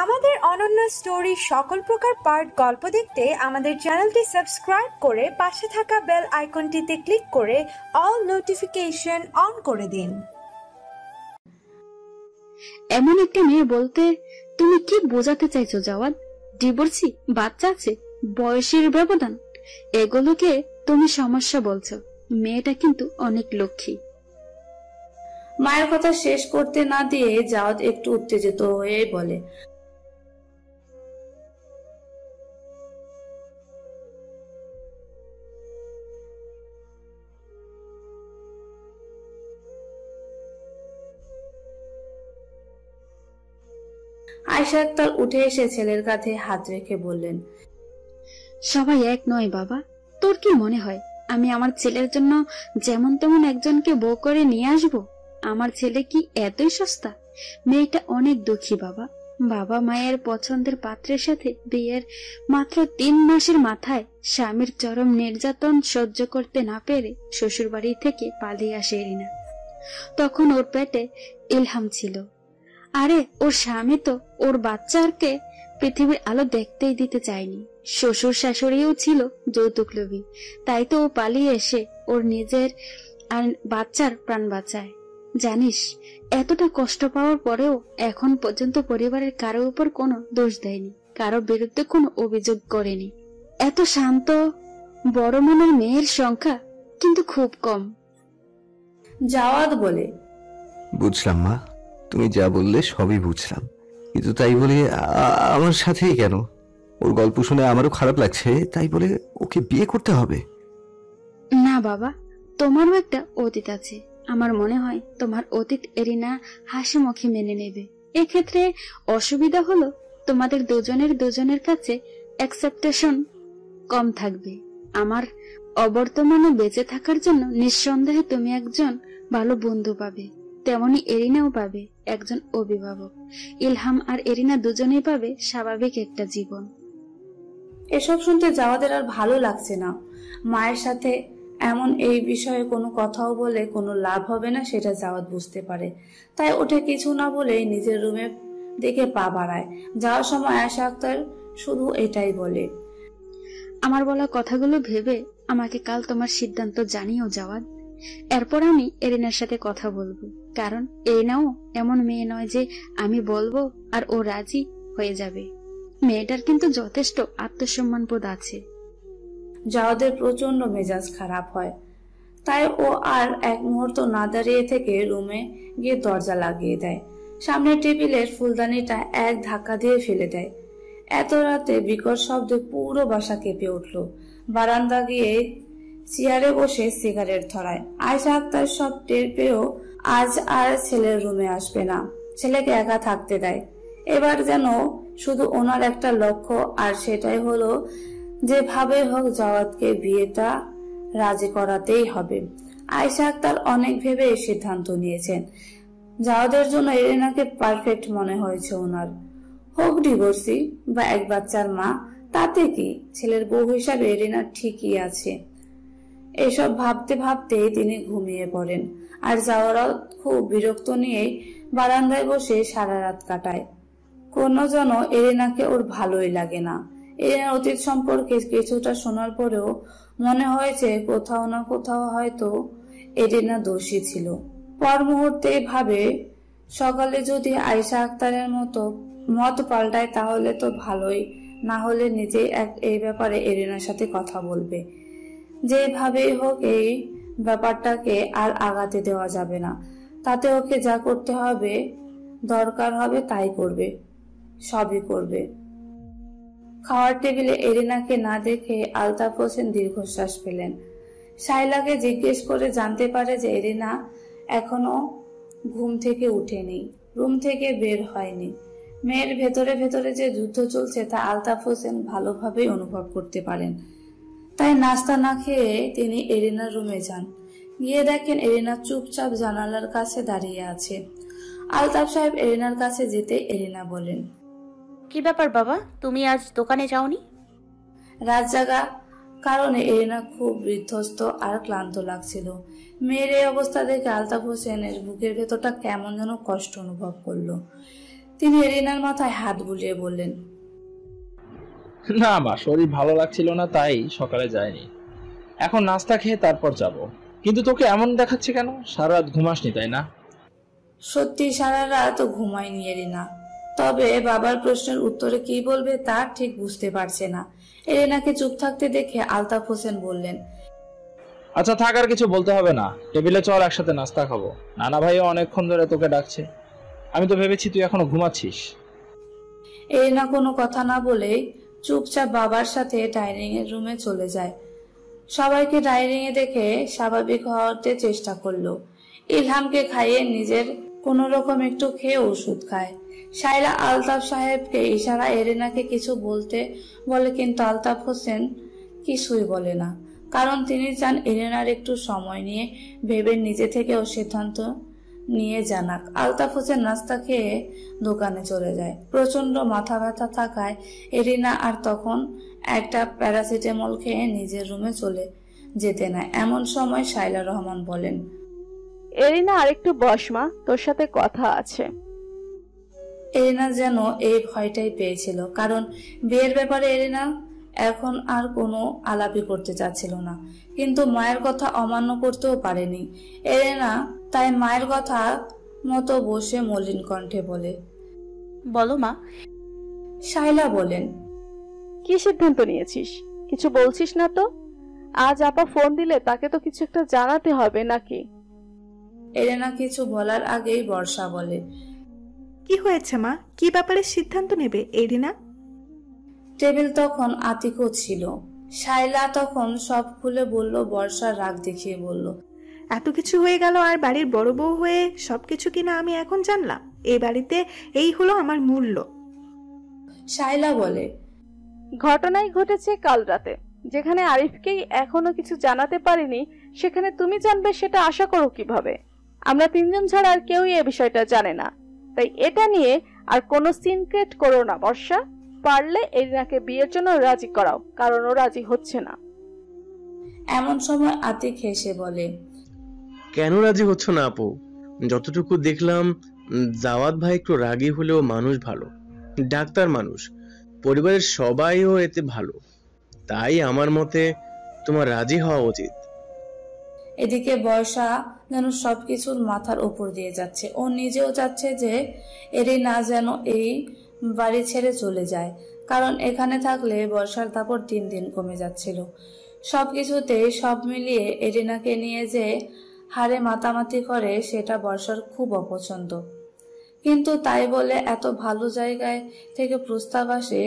আমাদের অনন্য স্টোরি সকল প্রকার পার্ট গল্প দেখতে আমাদের চ্যানেলটি সাবস্ক্রাইব করে পাশে থাকা বেল আইকনটিতে ক্লিক করে অল নোটিফিকেশন অন করে দিন। এমন একটা মেয়ে বলতে তুমি কি বোঝাতে চাইছো জাওয়াদ? ডিভোর্সি, বাচ্চা আছে, বয়সের ব্যবধান, এগুলোকে তুমি সমস্যা বলছো? মেয়েটা কিন্তু অনেক লক্ষ্মী। মায়ের কথা শেষ করতে না দিয়ে জাওয়াদ একটু উত্তেজিত হয়ে বলে, আয়েশা আক্তার উঠে এসে ছেলের কাঁধে হাত রেখে বললেন, সবাই এক নয় বাবা। তোর কি মনে হয় আমি আমার ছেলের জন্য যেমন তেমন একজনকে বউ করে নিয়ে আসবো? আমার ছেলে কি এতই সস্তা? মেয়েটা অনেক দুঃখী বাবা। বাবা মায়ের পছন্দের পাত্রের সাথে বিয়ের মাত্র 3 মাসের মাথায় স্বামীর চরম নির্যাতন সহ্য করতে না পেরে শ্বশুর বাড়ি থেকে পালিয়ে আসে এরিনা। তখন ওর পেটে ইলহাম ছিল। আরে ওর স্বামী তো ওর বাচ্চাকে পৃথিবীর আলো দেখতেই দিতে চায়নি। শ্বশুর শাশুড়িও ছিল যৌতুক লোভী, তাই তো ও পালিয়ে এসে ওর নিজের আর বাচ্চার প্রাণ বাঁচায়। জানিস, এতটা কষ্ট পাওয়ার পরেও এখন পর্যন্ত পরিবারের কারো উপর কোনো দোষ দেয়নি, কারো বিরুদ্ধে কোনো অভিযোগ করেনি। এত শান্ত বড় মনের মেয়ের সংখ্যা কিন্তু খুব কম। জাওয়াদ বলে, বুঝলাম মা, তুমি যা বললে সবই বুঝলাম, কিন্তু তাই বলে আমার সাথেই কেন? ওর গল্প শুনে আমারও খারাপ লাগছে, তাই বলে ওকে বিয়ে করতে হবে? না বাবা, তোমারও একটা অতীত আছে। আমার মনে হয় তোমার অতীত এরিনা হাসি মুখে মেনে নেবে। এক্ষেত্রে অসুবিধা হলো তোমাদের দুজনের কাছে অ্যাকসেপ্টেশন কম থাকবে। আমার অবর্তমানে বেঁচে থাকার জন্য নিঃসন্দেহে তুমি একজন ভালো বন্ধু পাবে, তেমনি এরিনাও পাবে একজন অভিভাবক। ইলহাম আর এরিনা দুজনেই পাবে স্বাভাবিক একটা জীবন। এসব শুনতে জাওয়াদের আর ভালো লাগছে না। মায়ের সাথে এমন এই বিষয়ে কোনো কথাও বলে কোনো লাভ হবে না, সেটা জাওয়াদ বুঝতে পারে। তাই ওঠে কিছু না বলে নিজের রুমে দিকে পা বাড়ায়। যাওয়ার সময় আয়েশা আক্তার শুধু এটাই বলে, আমার বলা কথাগুলো ভেবে আমাকে কাল তোমার সিদ্ধান্ত জানিও জাওয়াদ। এরপর আমি এরিনার সাথে কথা বলবো, কারণ এরিনাও এমন মেয়ে নয় যে আমি বলবো আর ও রাজি হয়ে যাবে। মেয়েটার কিন্তু যথেষ্ট আত্মসম্মান বোধ আছে। জাওয়াদের প্রচন্ড মেজাজ খারাপ হয়, তাই ও আর এক মুহূর্ত না দাঁড়িয়ে থেকে রুমে গিয়ে দরজা লাগিয়ে দেয়। সামনের টেবিলের ফুলদানিটা এক ধাক্কা দিয়ে ফেলে দেয়। এত রাতে বিকট শব্দে পুরো বাসা কেঁপে উঠল। বারান্দা গিয়ে চেয়ারে বসে সিগারেট ধরায়। আয়েশা আক্তার সব টের পেয়েও আজ আর ছেলের রুমে আসবে না, ছেলেকে একা থাকতে দেয়। এবার যেন শুধু ওনার একটা লক্ষ্য, আর সেটাই হলো যেভাবে হোক জাওয়াদকে বিয়েটা রাজি করাতেই হবে। আয়েশা আক্তার অনেক ভেবে সিদ্ধান্ত নিয়েছেন। জাওয়াদের জন্য এরিনাকে পারফেক্ট মনে হয়েছে ওনার। হোক ডিভোর্সি বা এক বাচ্চার মা, তাতে কি, ছেলের বউ হিসাবে এরিনা ঠিকই আছে। এসব ভাবতে ভাবতে তিনি ঘুমিয়ে পড়েন। আর জাওয়ারা খুব বিরক্ত নিয়ে বারান্দায় বসে সারা রাত কাটায়। কোনো যেন এরিনাকে ওর ভালোই লাগে না। এরিনার অতীত সম্পর্কে কিছুটা শোনার পরেও মনে হয়েছে কোথাও না কোথাও হয়তো এরিনা দোষী ছিল। পর মুহূর্তে ভাবে, সকালে যদি আয়েশা আক্তারের মতো মত পাল্টায় তাহলে তো ভালোই, না হলে নিজেই এই ব্যাপারে এরিনার সাথে কথা বলবে। যেভাবেই হোক এই ব্যাপারটাকে আর আগাতে দেওয়া যাবে না। তাতে ওকে যা করতে হবে, দরকার হবে তাই করবে, সবই করবে। খাওয়ার টেবিলে এরিনাকে না দেখে আলতাফ হোসেন দীর্ঘশ্বাস ফেলেন। শাইলাকে জিজ্ঞেস করে জানতে পারে যে এরিনা এখনো ঘুম থেকে উঠেনি, রুম থেকে বের হয়নি। মেয়ের ভেতরে ভেতরে যে যুদ্ধ চলছে তা আলতাফ হোসেন ভালোভাবেই অনুভব করতে পারেন। তাই নাস্তা না খেয়ে তিনি এরিনার রুমে যান। গিয়ে দেখেন এরিনা চুপচাপ জানালার কাছে দাঁড়িয়ে আছে। আলতাফ সাহেব এরিনার কাছে যেতে এরিনা বলেন, কি ব্যাপার বাবা, তুমি আজ দোকানে যাওনি? রাত জাগা কারণে এরিনা খুব বিধ্বস্ত আর ক্লান্ত লাগছিল। মেয়ের এই অবস্থা দেখে আলতাফ হোসেনের বুকের ভেতরটা কেমন যেন কষ্ট অনুভব করলো। তিনি এরিনার মাথায় হাত বুলিয়ে বললেন, না মা, শরীর ভালো লাগছিল না, তাই সকালে যায়নি। এখন নাস্তা খেয়ে তারপর যাব। কিন্তু তোকে এমন দেখাচ্ছে কেন? সারা রাত ঘুমাসনি তাই না? সত্যি সারা রাত ঘুমায়নি এরিনা, তবে বাবার প্রশ্নের উত্তরে কি বলবে তা ঠিক বুঝতে পারছে না। এরিনাকে চুপ থাকতে দেখে আলতাফ হোসেন বললেন, আচ্ছা থাক, আর কিছু বলতে হবে না। টেবিলে চল, একসাথে নাস্তা খাবো। নানা ভাইও অনেকক্ষণ ধরে তোকে ডাকছে। আমি তো ভেবেছি তুই এখনো ঘুমাচ্ছিস। এরিনা কোনো কথা না বলেই চুপচাপ বাবার সাথে ডাইনিং এর রুমে চলে যায়। সবাইকে ডাইনিং এ দেখে স্বাভাবিক হওয়াতে চেষ্টা করলো। ইলহামকে খাইয়ে নিজের কোন রকম একটু খেয়ে ওষুধ খায়। শাইলা আলতাফ সাহেবকে ইশারা এরিনাকে কিছু বলতে বলে, কিন্তু আলতাফ হোসেন কিছুই বলে না, কারণ তিনি চান এরিনার একটু সময় নিয়ে ভেবে নিজে থেকেও সিদ্ধান্ত নিয়ে জানাক। আলতাফ হোসেন নাস্তা খেয়ে দোকানে চলে যায়। প্রচন্ড মাথা ব্যথা থাকায় এরিনা আর তখন একটা প্যারাসিটামল খেয়ে নিজের রুমে চলে যেতে নেয়। এমন সময় শাইলা রহমান বলেন, এরিনা আরেকটু বস মা, তোর সাথে কথা আছে। এরিনা যেন এই ভয়টাই পেয়েছিল, কারণ বিয়ের ব্যাপারে এরিনা এখন আর কোনো আলাপই করতে চাচ্ছিল না, কিন্তু মায়ের কথা অমান্য করতেও পারেনি এরিনা। তাই মায়ের কথা মতো বসে মলিন কণ্ঠে বলে, বলো মা। শাইলা বলেন, কি সিদ্ধান্ত নিয়েছিস? কিছু বলছিস না তো? আজ আপা ফোন দিলে তাকে তো কিছু একটা জানাতে হবে নাকি? এরিনা কিছু বলার আগেই বর্ষা বলে, কি হয়েছে মা? কি ব্যাপারে সিদ্ধান্ত নেবে এরিনা? টেবিল তখন আতিকও ছিল। শাইলা তখন সব খুলে বলল। বর্ষা রাগ দেখিয়ে বলল, এত কিছু হয়ে গেল আর বাড়ির বড় বউ হয়ে সবকিছু কিনা আমি এখন জানলাম? এই বাড়িতে এই হলো আমার মূল্য। শাইলা বলে, ঘটনাই ঘটেছে কাল রাতে, যেখানে আরিফকেই এখনো কিছু জানাতে পারিনি, সেখানে তুমি জানবে সেটা আশা করো কিভাবে? আমরা তিনজন ছাড়া আর কেউই এ বিষয়টা জানে না, তাই এটা নিয়ে আর কোনো সিনক্রেট করো না বর্ষা। পারলে এরিনাকে বিয়ের জন্য রাজি করাও, কারণ ও রাজি হচ্ছে না। এমন সময় আতিক হেসে বলে, কেন রাজি হচ্ছ না আপু? যতটুকু দেখলাম জাওয়াদ ভাই একটু রাগী হলেও মানুষ ভালো, ডাক্তার মানুষ, পরিবারের সবাইও এতে ভালো, তাই আমার মতে তোমার রাজি হওয়া উচিত। এদিকে বর্ষা যেন সবকিছুর মাথার উপর দিয়ে যাচ্ছে। ও নিজেও চাচ্ছে যে এরিনা যেন এই বাড়ি ছেড়ে চলে যায়, কারণ এখানে থাকলে বর্ষার দাপট দিন দিন কমে যাচ্ছিল। সবকিছুতে সব মিলিয়ে এরিনাকে নিয়ে যে হারে মাতামাতি করে সেটা বর্ষার খুব অপছন্দ। কিন্তু তাই বলে এত ভালো জায়গায় থেকে প্রস্তাব আসে,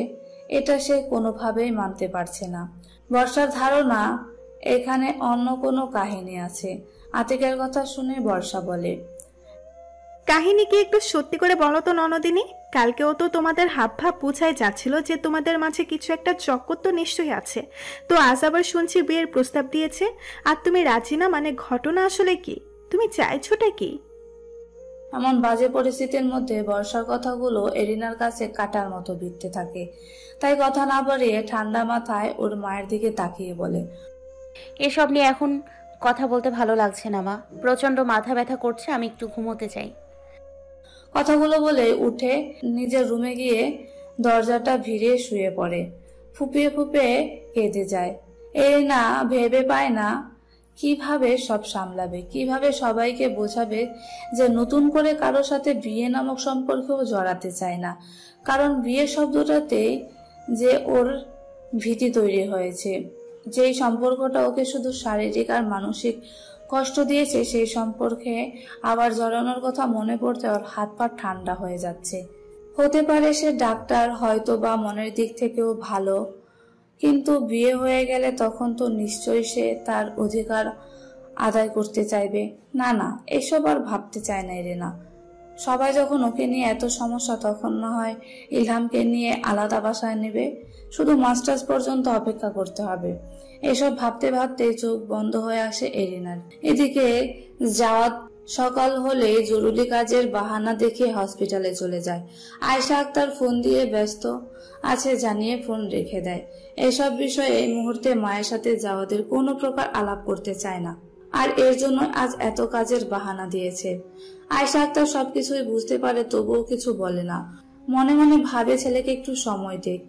এটা সে কোনোভাবেই মানতে পারছে না। বর্ষার ধারণা এখানে অন্য কোনো কাহিনী আছে। আতিকের কথা শুনে বর্ষা বলে, কাহিনী কি একটু সত্যি করে বলো তো ননদিনী? কালকেও তো তোমাদের হাব ভাব বুঝাই যাচ্ছিল যে তোমাদের মাঝে কিছু একটা চক্কর তো নিশ্চয়ই আছে। তো আজ আবার শুনছি বিয়ের প্রস্তাব দিয়েছে আর তুমি রাজি না, মানে ঘটনা আসলে কি? তুমি চাইছোটা কি? এমন বাজে পরিস্থিতির মধ্যে বর্ষার কথাগুলো এরিনার কাছে কাটার মতো বিঁধতে থাকে। তাই কথা না বাড়িয়ে ঠান্ডা মাথায় ওর মায়ের দিকে তাকিয়ে বলে, এসব নিয়ে এখন কথা বলতে ভালো লাগছে না মা, প্রচন্ড মাথা ব্যথা করছে, আমি একটু ঘুমোতে চাই। কথাগুলো বলে উঠে নিজের রুমে গিয়ে দরজাটা ভিড়ে শুয়ে পড়ে। ফুপিয়ে ফুপিয়ে কেঁদে যায়। এরিনা ভেবে পায় না কিভাবে সব সামলাবে, কিভাবে সবাইকে বোঝাবে যে নতুন করে কারোর সাথে বিয়ে নামক সম্পর্কেও জড়াতে চায় না, কারণ বিয়ে শব্দটাতে যে ওর ভীতি তৈরি হয়েছে। যেই সম্পর্কটা ওকে শুধু শারীরিক আর মানসিক কষ্ট দিয়েছে, সেই সম্পর্কে আবার জড়ানোর কথা মনে পড়তে ওর হাত পা ঠান্ডা হয়ে যাচ্ছে। হতে পারে সে ডাক্তার, হয়তো বা মনের দিক থেকেও ভালো, কিন্তু বিয়ে হয়ে গেলে তখন তো নিশ্চয়ই সে তার অধিকার আদায় করতে চাইবে। না না, এসব আর ভাবতে চায় না এরিনা। সবাই যখন ওকে নিয়ে এত সমস্যা, তখন না হয় ইলহামকে নিয়ে আলাদা বাসায় নেবে। শুধু মাস্টার্স পর্যন্ত অপেক্ষা করতে হবে। এসব ভাবতে ভাবতে চোখ বন্ধ হয়ে আসে এরিনার। এদিকে জাওয়াদ সকাল হলে জরুরি কাজের বাহানা দেখিয়ে হসপিটালে চলে যায়। আয়েশা আক্তার ফোন দিয়ে ব্যস্ত আছে জানিয়ে ফোন রেখে দেয়। এসব বিষয়ে এই মুহূর্তে মায়ের সাথে জাওয়াদের কোনো প্রকার আলাপ করতে চায় না, আর এর জন্য আজ এত কাজের বাহানা দিয়েছে। আয়েশা আক্তার সবকিছুই বুঝতে পারে, তবুও কিছু বলে না। মনে মনে ভাবে ছেলেকে একটু সময় দিক,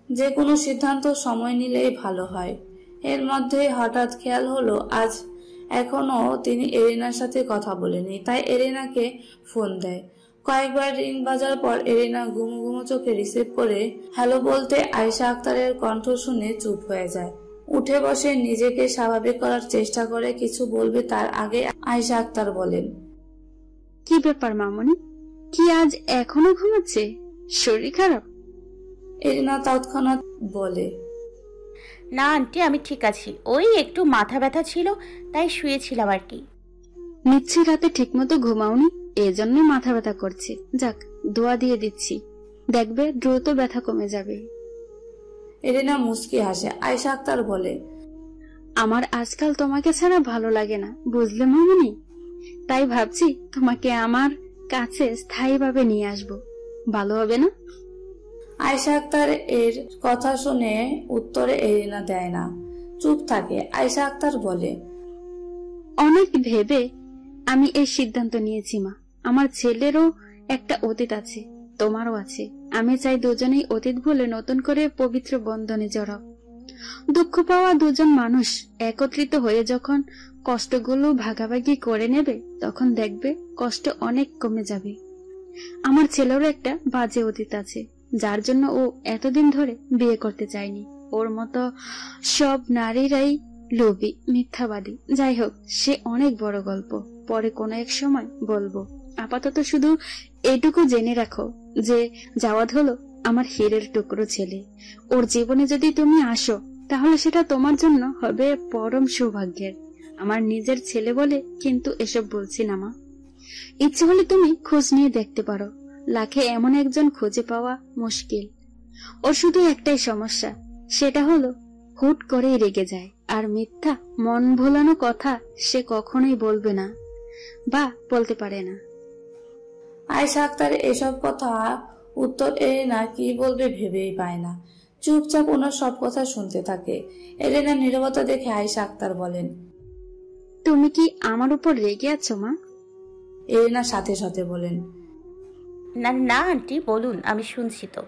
যে কোনো সিদ্ধান্ত সময় নিলেই ভালো হয়। এর মধ্যে হঠাৎ খেয়াল হলো আজ এখনো তিনি এরিনার সাথে কথা বলেনি, তাই এরিনাকে ফোন দেয়। কয়েকবার রিং বাজার পর এরিনা ঘুমো ঘুমো চোখে রিসিভ করে হ্যালো বলতে আয়েশা আক্তারের কণ্ঠ শুনে চুপ হয়ে যায়। উঠে বসে নিজেকে স্বাভাবিক করার চেষ্টা করে, কিছু বলবে তার আগে আয়েশা আক্তার বলেন, কি ব্যাপার মামনি, কি আজ এখনো ঘুমাচ্ছে? শরীর খারাপ? এরিনা তৎক্ষণাৎ বলে, না আন্টি, আমি ঠিক আছি, ওই একটু মাথা ব্যথা ছিল তাই শুয়েছিলাম আর কি। নিচ্ছি রাতে ঠিক মতো ঘুমাওনি, এজন্যই মাথা ব্যথা করছে। যাক, দোয়া দিয়ে দিচ্ছি, দেখবে দ্রুত ব্যথা কমে যাবে। এরিনা মুচকি হাসে। আয়েশা আক্তার বলে, আমার আজকাল তোমাকে ছাড়া ভালো লাগে না, বুঝলে মামনি? তাই ভাবছি তোমাকে আমার কাছে স্থায়ীভাবে নিয়ে আসবো, ভালো হবে না? আয়েশা আক্তার এর কথা শুনে উত্তরে এরিনা দেয় না, চুপ থাকে। আয়েশা আক্তার বলে, অনেক ভেবে আমি এই সিদ্ধান্ত নিয়েছি মা। আমার ছেলেরও একটা অতীত আছে, তোমারও আছে। আমি চাই দুজনেই অতীত ভুলে নতুন করে পবিত্র বন্ধনে জড়াও। দুঃখ পাওয়া দুজন মানুষ একত্রিত হয়ে যখন কষ্টগুলো ভাগাভাগি করে নেবে, তখন দেখবে কষ্ট অনেক কমে যাবে। আমার ছেলেরও একটা বাজে অতীত আছে, যার জন্য ও এতদিন ধরে বিয়ে করতে চায়নি। ওর মতো সব নারীরাই লোভী, মিথ্যাবাদী। যাই হোক, সে অনেক বড় গল্প, পরে কোনো এক সময় বলবো। আপাতত শুধু এইটুকু জেনে রাখো যে জাওয়াদ হলো আমার হীরের টুকরো ছেলে। ওর জীবনে যদি তুমি আসো, তাহলে সেটা তোমার জন্য হবে পরম সৌভাগ্যের। আমার নিজের ছেলে বলে কিন্তু এসব বলছি না মা। ইচ্ছে হলে তুমি খোঁজ নিয়ে দেখতে পারো, লাখে এমন একজন খুঁজে পাওয়া মুশকিল। ওর শুধু একটাই সমস্যা, সেটা হলো হুট করেই রেগে যায়, আর মিথ্যা মন ভোলানো কথা সে কখনোই বলবে না বা বলতে পারে না। আয়েশা আক্তার এসব কথা উত্তর এরিনা কি বলবে ভেবেই পায় না, চুপচাপ ওনার সব কথা শুনতে থাকে। এরিনা নীরবতা দেখে আয়েশা আক্তার বলেন, তুমি কি আমার উপর রেগে আছো মা? এরিনা সাথে সাথে বলেন, না না আন্টি, বলুন, আমি শুনছি তো।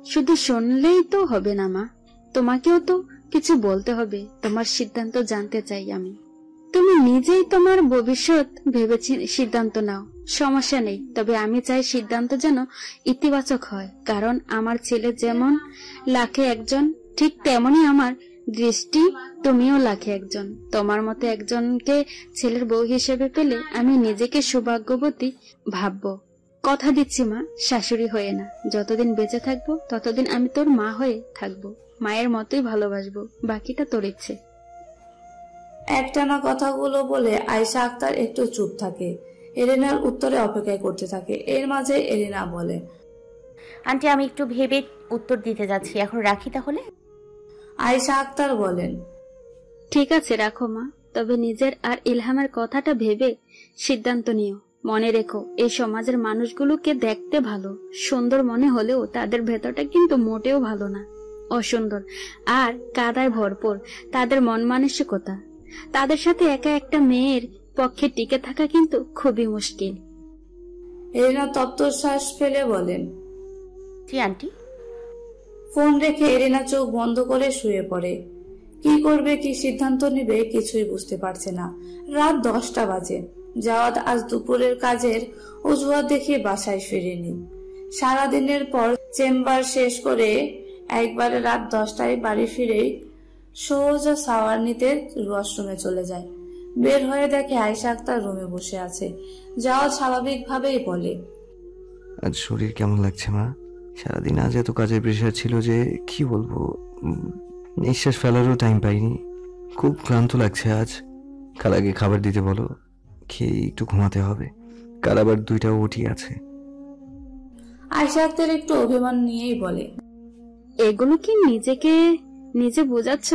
শুধু শুনলেই তো হবে না মা, তোমাকেও তো কিছু বলতে হবে। তোমার সিদ্ধান্ত জানতে চাই আমি। তুমি নিজেই তোমার ভবিষ্যৎ ভেবে সিদ্ধান্ত নাও, সমস্যা নেই। তবে আমি চাই সিদ্ধান্ত যেন ইতিবাচক হয়, কারণ আমার ছেলে যেমন লাখে একজন, ঠিক তেমনি আমার দৃষ্টি তুমিও লাখে একজন। তোমার মতো একজনকে ছেলের বউ হিসেবে পেলে আমি নিজেকে সৌভাগ্যবতী ভাববো। কথা দিচ্ছি মা, শাশুড়ি হয়ে না। যতদিন বেঁচে থাকবো ততদিন আমি তোর মা হয়ে থাকবো, মায়ের মতোই ভালোবাসবো, বাকিটা তোর ইচ্ছে। একটানা কথাগুলো বলে আয়েশা আক্তার একটু চুপ থাকে, এরিনার উত্তরে অপেক্ষা করতে থাকে। এর মাঝে এরিনা বলে, আন্টি, আমি একটু ভেবে উত্তর দিতে যাচ্ছি, এখন রাখি তাহলে। আয়েশা আক্তার বলেন, ঠিক আছে, রাখো মা। তবে নিজের আর ইলহামের কথাটা ভেবে সিদ্ধান্ত নিও। মনে রেখো, এই সমাজের মানুষগুলোকে দেখতে ভালো, সুন্দর মনে হলেও তাদের ভেতরটা কিন্তু মোটেও ভালো না, অসুন্দর আর কাদায় ভরপুর তাদের মন মানসিকতা। তাদের সাথে একা একটা মেয়ের পক্ষে টিকে থাকা কিন্তু খুবই মুশকিল। এরিনা তপ্ত শ্বাস ফেলে বলেন, জি আন্টি। ফোন রেখে এরিনা চোখ বন্ধ করে শুয়ে পড়ে। কি করবে, কি সিদ্ধান্ত নেবে কিছুই বুঝতে পারছে না। রাত 10টা বাজে। জাওয়াদ আজ দুপুরের কাজের অজুহাত দেখিয়ে বাসায় ফিরেনি। সারাদিনের পর চেম্বার শেষ করে একবারে রাত 10টায় বাড়ি ফিরেই সোজা শাওয়ার নিতে ওয়াশরুমে চলে যায়। বের হয়ে দেখে আয়েশা আক্তার রুমে বসে আছে। জাওয়াদ স্বাভাবিকভাবেই বলে, আজ শরীর কেমন লাগছে মা? সারাদিন আজ এত কাজের প্রেশার ছিল যে কি বলবো, নিঃশ্বাস ফেলারও টাইম পাইনি। খুব ক্লান্ত লাগছে আজ। কাল আগে খাবার দিতে বলো, খেয়ে একটু ঘুমাতে হবে। কাল আবার 2টা ওটি আছে। আয়েশা আক্তার একটু অভিমান নিয়েই বলে, এগুলো কি নিজেকে নিজে বোঝাচ্ছ?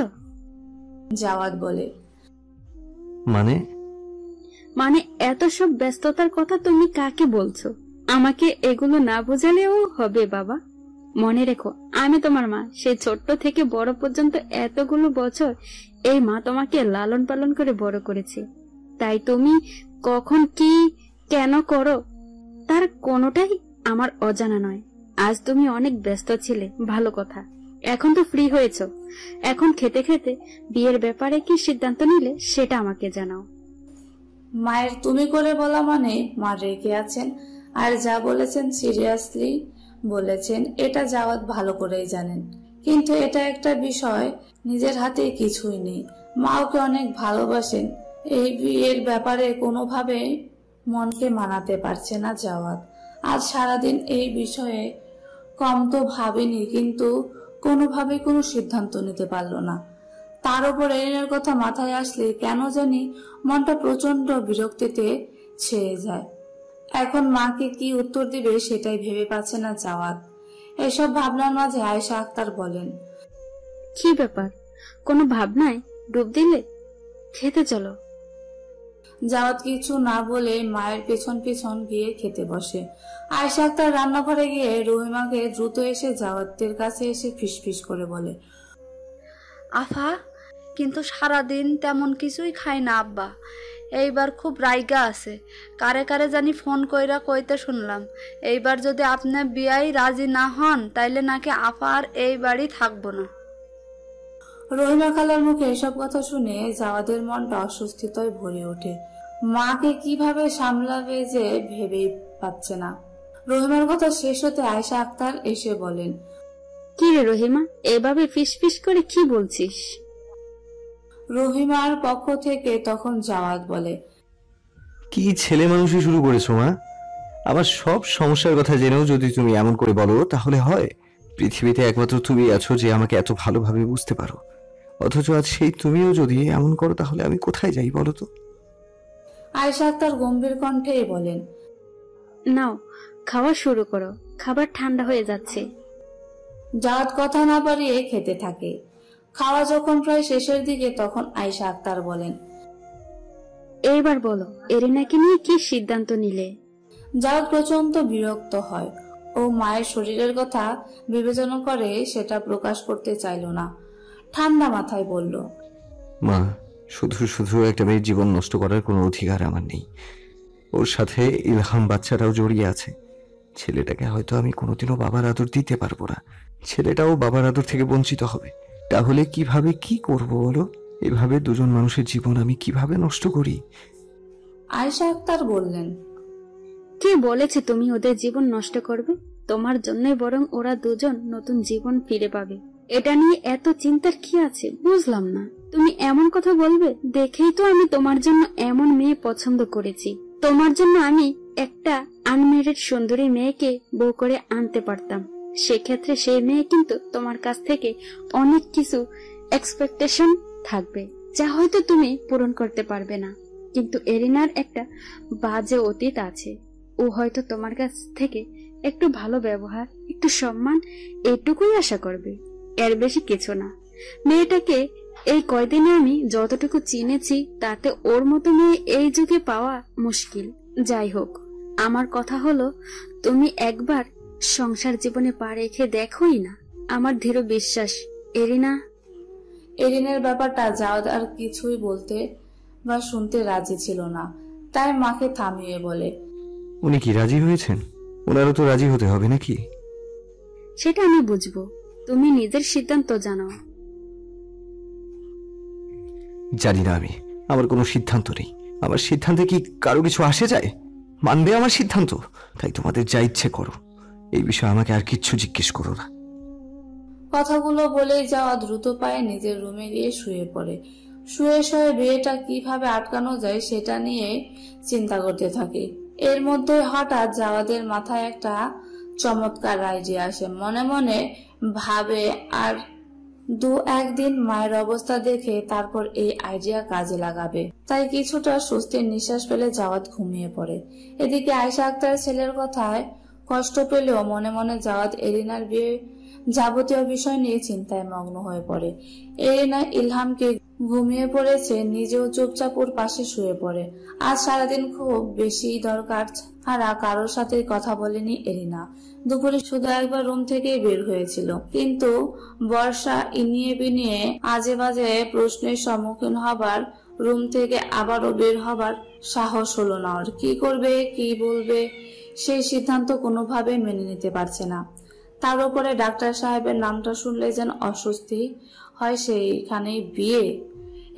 জাওয়াদ বলে, মানে এত সব ব্যস্ততার কথা তুমি কাকে বলছো? আমাকে এগুলো না বোঝালেও হবে বাবা। মনে রেখো, আমি তোমার মা। সেই ছোট্ট থেকে বড় পর্যন্ত এতগুলো বছর এই মা তোমাকে লালন পালন করে বড় করেছে। তাই তুমি কখন কি কেন করো তার কোনোটাই আমার অজানা নয়। আজ তুমি অনেক ব্যস্ত ছিলে, ভালো কথা। এখন তো ফ্রি হয়েছ। এখন খেতে খেতে বিয়ের ব্যাপারে কি সিদ্ধান্ত নিলে সেটা আমাকে জানাও। মায়ের তুমি করে বলা মানে মা রেগে আছেন, আর যা বলেছেন সিরিয়াসলি বলেছেন, এটা জাওয়াদ ভালো করেই জানেন। কিন্তু এটা একটা বিষয়, নিজের হাতে কিছুই নেই। মা ওকে অনেক ভালোবাসেন। এই বিয়ের ব্যাপারে কোনোভাবে মনকে মানাতে পারছে না জাওয়াদ। আজ সারাদিন এই বিষয়ে কম তো ভাবেনি, কিন্তু কোনোভাবে কোনো সিদ্ধান্ত নিতে পারলো না। তার উপর এরিনের কথা মাথায় আসলে কেন জানি মনটা প্রচন্ড বিরক্তিতে ছেয়ে যায়। এখন মাকে কি উত্তর দিবে সেটাই ভেবে পাচ্ছে না জাওয়াদ। এসব ভাবনার মাঝে আয়েশা আক্তার বলেন, কি ব্যাপার, কোনো ভাবনায় ডুব দিলে? খেতে চলো। জাওয়াদ কিছু না বলে মায়ের পেছন পেছন গিয়ে খেতে বসে। আয়েশা আক্তার রান্নাঘরে গিয়ে রহিমাকে দ্রুত এসে জাওয়াদের কাছে এসে ফিসফিস করে বলে, আফা, কিন্তু সারাদিন তেমন কিছুই খাই না আব্বা। এইবার খুব রাইগা আছে। কারে কারে জানি ফোন কইরা কইতে শুনলাম, এইবার যদি আপনি বিয়াই রাজি না হন তাইলে নাকি আফা আর এই বাড়ি থাকবো না। রহিমা খালার মুখে এসব কথা শুনে জাওয়াদের মনটা অস্বস্তিতে ভরে ওঠে। মাকে কিভাবে সামলাবে যে ভেবেই পাচ্ছে না। রহিমার কথা শেষ হতে আয়েশা আক্তার এসে বলেন, কি রে রহিমা, এভাবে ফিসফিস করে কি বলছিস? রহিমার পক্ষ থেকে তখন জাওয়াদ বলে, কি ছেলে মানুষই শুরু করেছো মা? আমার সব সমস্যার কথা জেনেও যদি তুমি এমন করে বলো তাহলে হয়? পৃথিবীতে একমাত্র তুমি আছো যে আমাকে এত ভালোভাবে বুঝতে পারো, অথচ আজ সেই তুমিও যদি এমন করো তাহলে আমি কোথায় যাই বলো তো? আয়েশা আক্তার গম্ভীর কণ্ঠে বলেন, নাও খাওয়া শুরু করো, খাবার ঠান্ডা হয়ে যাচ্ছে। জাওয়াদ কথা না বাড়িয়ে খেতে থাকে। খাওয়া যখন প্রায় শেষের দিকে তখন আয়েশা আক্তার বলেন, এইবার বলো এরিনাকে নিয়ে কি সিদ্ধান্ত নিলে? জাওয়াদ প্রচন্ড বিরক্ত হয়। ও মায়ের শরীরের কথা বিবেচনা করে সেটা প্রকাশ করতে চাইল না। ঠান্ডা মাথায় বলল, মা, শুধু শুধু একটা মেয়ের জীবন নষ্ট করার কোনো অধিকার আমার নেই। ওর সাথে ইলহাম বাচ্চাটাও জড়িয়ে আছে। ছেলেটাকে হয়তো আমি কোনোদিনও বাবার আদর দিতে পারবো না, ছেলেটাও বাবার আদর থেকে বঞ্চিত হবে। তাহলে কিভাবে কি করব বলো? এভাবে দুজন মানুষের জীবন আমি কিভাবে নষ্ট করি? আয়েশা আক্তার বললেন, কে বলেছে তুমি ওদের জীবন নষ্ট করবে? তোমার জন্যই বরং ওরা দুজন নতুন জীবন ফিরে পাবে। এটা নিয়ে এত চিন্তার কি আছে বুঝলাম না। তুমি এমন কথা বলবে দেখেই তো আমি তোমার জন্য এমন মেয়ে পছন্দ করেছি। তোমার জন্য আমি একটা আনমেরিড সুন্দরী মেয়েকে বউ করে আনতে পারতাম। সেক্ষেত্রে সেই মেয়ে কিন্তু তোমার কাছ থেকে অনেক কিছু এক্সপেকটেশন থাকবে যা হয়তো তুমি পূরণ করতে পারবে না। কিন্তু এরিনার একটা বাজে অতীত আছে। ও হয়তো তোমার কাছ থেকে একটু ভালো ব্যবহার, একটু সম্মান, এটুকুই আশা করবে, এর বেশি কিছু না। মেয়েটাকে এই কয়দিনে আমি যতটুকু চিনেছি তাতে ওর মতো মেয়ে এই যুগে পাওয়া মুশকিল। যাই হোক, আমার কথা হলো তুমি একবার সংসার জীবনে পা রেখে দেখোই না। আমার দৃঢ় বিশ্বাস এরিনের ব্যাপারটা জাওয়াদ আর কিছুই বলতে বা শুনতে রাজি ছিল না। তাই মাকে থামিয়ে বলে, উনি কি রাজি হয়েছেন? ওনারও তো রাজি হতে হবে নাকি? সেটা আমি বুঝবো, তুমি নিজের সিদ্ধান্ত জানাও। জানি না আমি, আমার কোনো সিদ্ধান্ত নেই। আমার সিদ্ধান্তে কি কারো কিছু আসে যায়? মানবে আমার সিদ্ধান্ত? তাই তোমাদের যা ইচ্ছে করো, এই বিষয়ে আমাকে আর কিচ্ছু জিজ্ঞেস করো না। কথাগুলো বলেই যাওয়া দ্রুত পায়ে নিজের রুমে গিয়ে শুয়ে পড়ে। শুয়ে শুয়ে বিয়েটা কিভাবে আটকানো যায় সেটা নিয়ে চিন্তা করতে থাকে। এর মধ্যে হঠাৎ জাওয়াদের মাথায় একটা চমৎকার আইডিয়া আসে। মনে মনে ভাবে আর দু একদিন মায়ের অবস্থা দেখে তারপর এই আইডিয়া কাজে লাগাবে। তাই কিছুটা স্বস্তির নিঃশ্বাস ফেলে জাওয়াদ ঘুমিয়ে পড়ে। এদিকে আয়েশা আক্তারের ছেলের কথায় কষ্ট পেলেও মনে মনে জাওয়াদ এরিনার বিয়ে যাবতীয় বিষয় নিয়ে চিন্তায় মগ্ন হয়ে পড়ে। এরিনা ইলহামকে ঘুমিয়ে পড়েছে, নিজেও চুপচাপ ওর পাশে শুয়ে পড়ে। আজ সারাদিন খুব বেশি দরকার ছাড়া কারোর সাথে কথা বলেনি এরিনা। দুপুরে শুধু একবার রুম থেকে বের হয়েছিল, কিন্তু বর্ষা ইনিয়ে বিনিয়ে আজে বাজে প্রশ্নের সম্মুখীন হবার, রুম থেকে আবারও বের হবার সাহস হলো না ওর। কি করবে, কি বলবে, সেই সিদ্ধান্ত কোনোভাবে মেনে নিতে পারছে না। তার উপরে ডাক্তার সাহেবের নামটা শুনলে যেন অস্বস্তি হয়, সেইখানেই বিয়ে।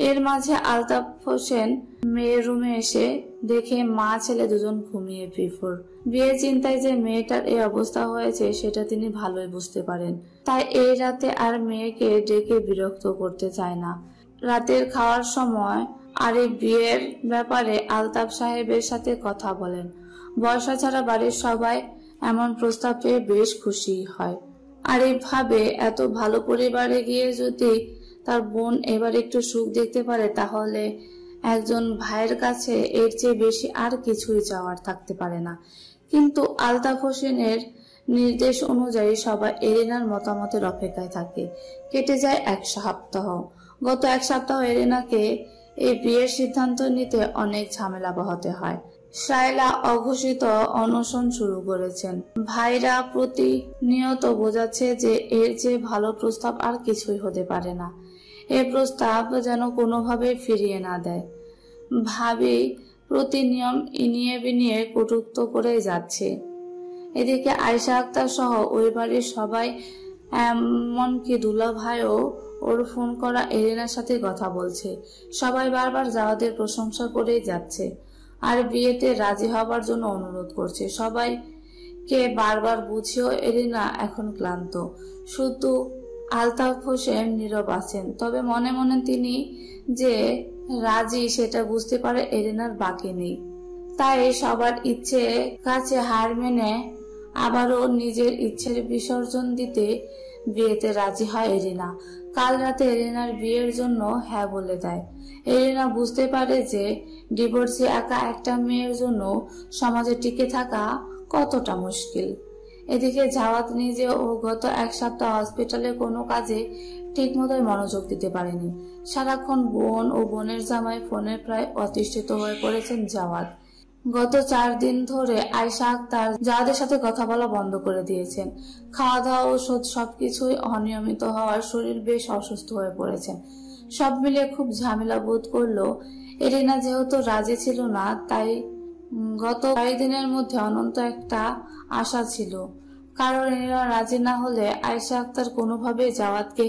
এর মাঝে আলতাফ হোসেন মেয়ের রুমে এসে দেখে মা ছেলে দুজন ঘুমিয়ে বিভোর। বিয়ের চিন্তায় যে মেয়েটার এই অবস্থা হয়েছে সেটা তিনি ভালোই বুঝতে পারেন। তাই এই রাতে আর মেয়েকে ডেকে বিরক্ত করতে চায় না। রাতের খাওয়ার সময় আরিফ বিয়ের ব্যাপারে আলতাফ সাহেবের সাথে কথা বলেন। বর্ষা ছাড়া বাড়ির সবাই এমন প্রস্তাব পেয়ে বেশ খুশি হয়। আরিফ ভাবে, এত ভালো পরিবারে গিয়ে যদি তার বোন এবার একটু সুখ দেখতে পারে, তাহলে একজন ভাইয়ের কাছে এর চেয়ে বেশি আর কিছুই চাওয়ার থাকতে পারে না। কিন্তু আলতাফ হোসেনের নির্দেশ অনুযায়ী সবাই এরিনার মতামতের অপেক্ষায় থাকে। কেটে যায় 1 সপ্তাহ। গত 1 সপ্তাহ এরিনাকে এই বিয়ের সিদ্ধান্ত নিতে অনেক ঝামেলা পোহাতে হয়। শায়লা অঘোষিত অনশন শুরু করেছেন। ভাইরা প্রতিনিয়ত বোঝাচ্ছে যে এর চেয়ে ভালো প্রস্তাব আর কিছুই হতে পারে না। এই প্রস্তাব যেন কোনোভাবে ফিরিয়ে না দেয়। ভাবি প্রতি নিয়ম ইনিয়ে বিনিয়ে কটূক্ত করে যাচ্ছে। এদিকে আয়েশা আক্তার সহ ওই বাড়ির সবাই, এমনকি দুলা ভাইও ওর ফোন করা এরিনার সাথে কথা বলছে। সবাই বারবার জাওয়াদের প্রশংসা করেই যাচ্ছে আর বিয়েতে রাজি হবার জন্য অনুরোধ করছে। সবাইকে বারবার বুঝিয়েও এরিনা এখন ক্লান্ত। শুধু আলতাফ হোসেন নীরব আছেন, তবে মনে মনে তিনি যে রাজি সেটা বুঝতে পারে এরিনার বাকি নেই। তাই সবার ইচ্ছে কাছে হার মেনে আবারও নিজের ইচ্ছের বিসর্জন দিতে বিয়েতে রাজি হয় এরিনা। কাল রাতে এরিনার বিয়ের জন্য হ্যাঁ বলে দেয়। এরিনা বুঝতে পারে যে ডিভোর্সি একা একটা মেয়ের জন্য সমাজে টিকে থাকা কতটা মুশকিল। এদিকে জাওয়াত নিজেও গত 1 সপ্তাহ হসপিটালে কোনো কাজে ঠিক মতোই মনোযোগ দিতে পারেনি। সারাক্ষণ বোন ও বোনের জামাই ফোনে প্রায় অতিষ্ঠিত হয়ে পড়েছেন জাওয়াত। গত 4 দিন ধরে আয়েশা আক্তার জাওয়াদের সাথে কথা বলা বন্ধ করে দিয়েছেন। খাওয়া দাওয়া, ওষুধ সবকিছুই অনিয়মিত হওয়ার শরীর বেশ অসুস্থ হয়ে পড়েছেন। সব মিলিয়ে খুব ঝামেলা বোধ করলো এরিনা। যেহেতু রাজি ছিল না, তাই গত কয়েকদিনের মধ্যে অনন্ত একটা আশা ছিল, কারণ এরা রাজি না হলে আয়েশা আক্তার কোনোভাবে জাওয়াতকে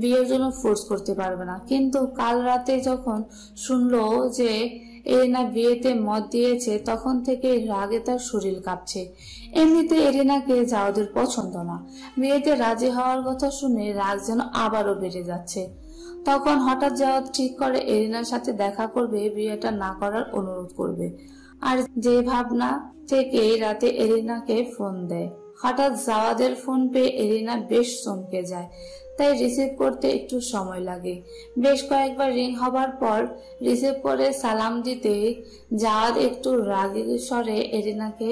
বিয়ের জন্য ফোর্স করতে পারবে না। কিন্তু কাল রাতে যখন শুনলো যে এরিনা বিয়েতে মত দিয়েছে, তখন থেকে রাগে তার শরীর কাঁপছে। এমনিতে এরিনাকে জাওয়াদের পছন্দ না, বিয়েতে রাজি হওয়ার কথা শুনে রাগ যেন আবারও বেড়ে যাচ্ছে। তখন হঠাৎ জাওয়াত ঠিক করে এরিনার সাথে দেখা করবে, বিয়েটা না করার অনুরোধ করবে। আর যে ভাবনা থেকে রাতে এরিনাকে ফোন দেয়। হঠাৎ জাওয়াদের ফোন পেয়ে এরিনা বেশ চমকে যায়, তাই রিসিভ করতে একটু সময় লাগে। বেশ কয়েকবার রিং হবার পর রিসিভ করে সালাম দিতে জাওয়াদ একটু রাগী স্বরে এরিনাকে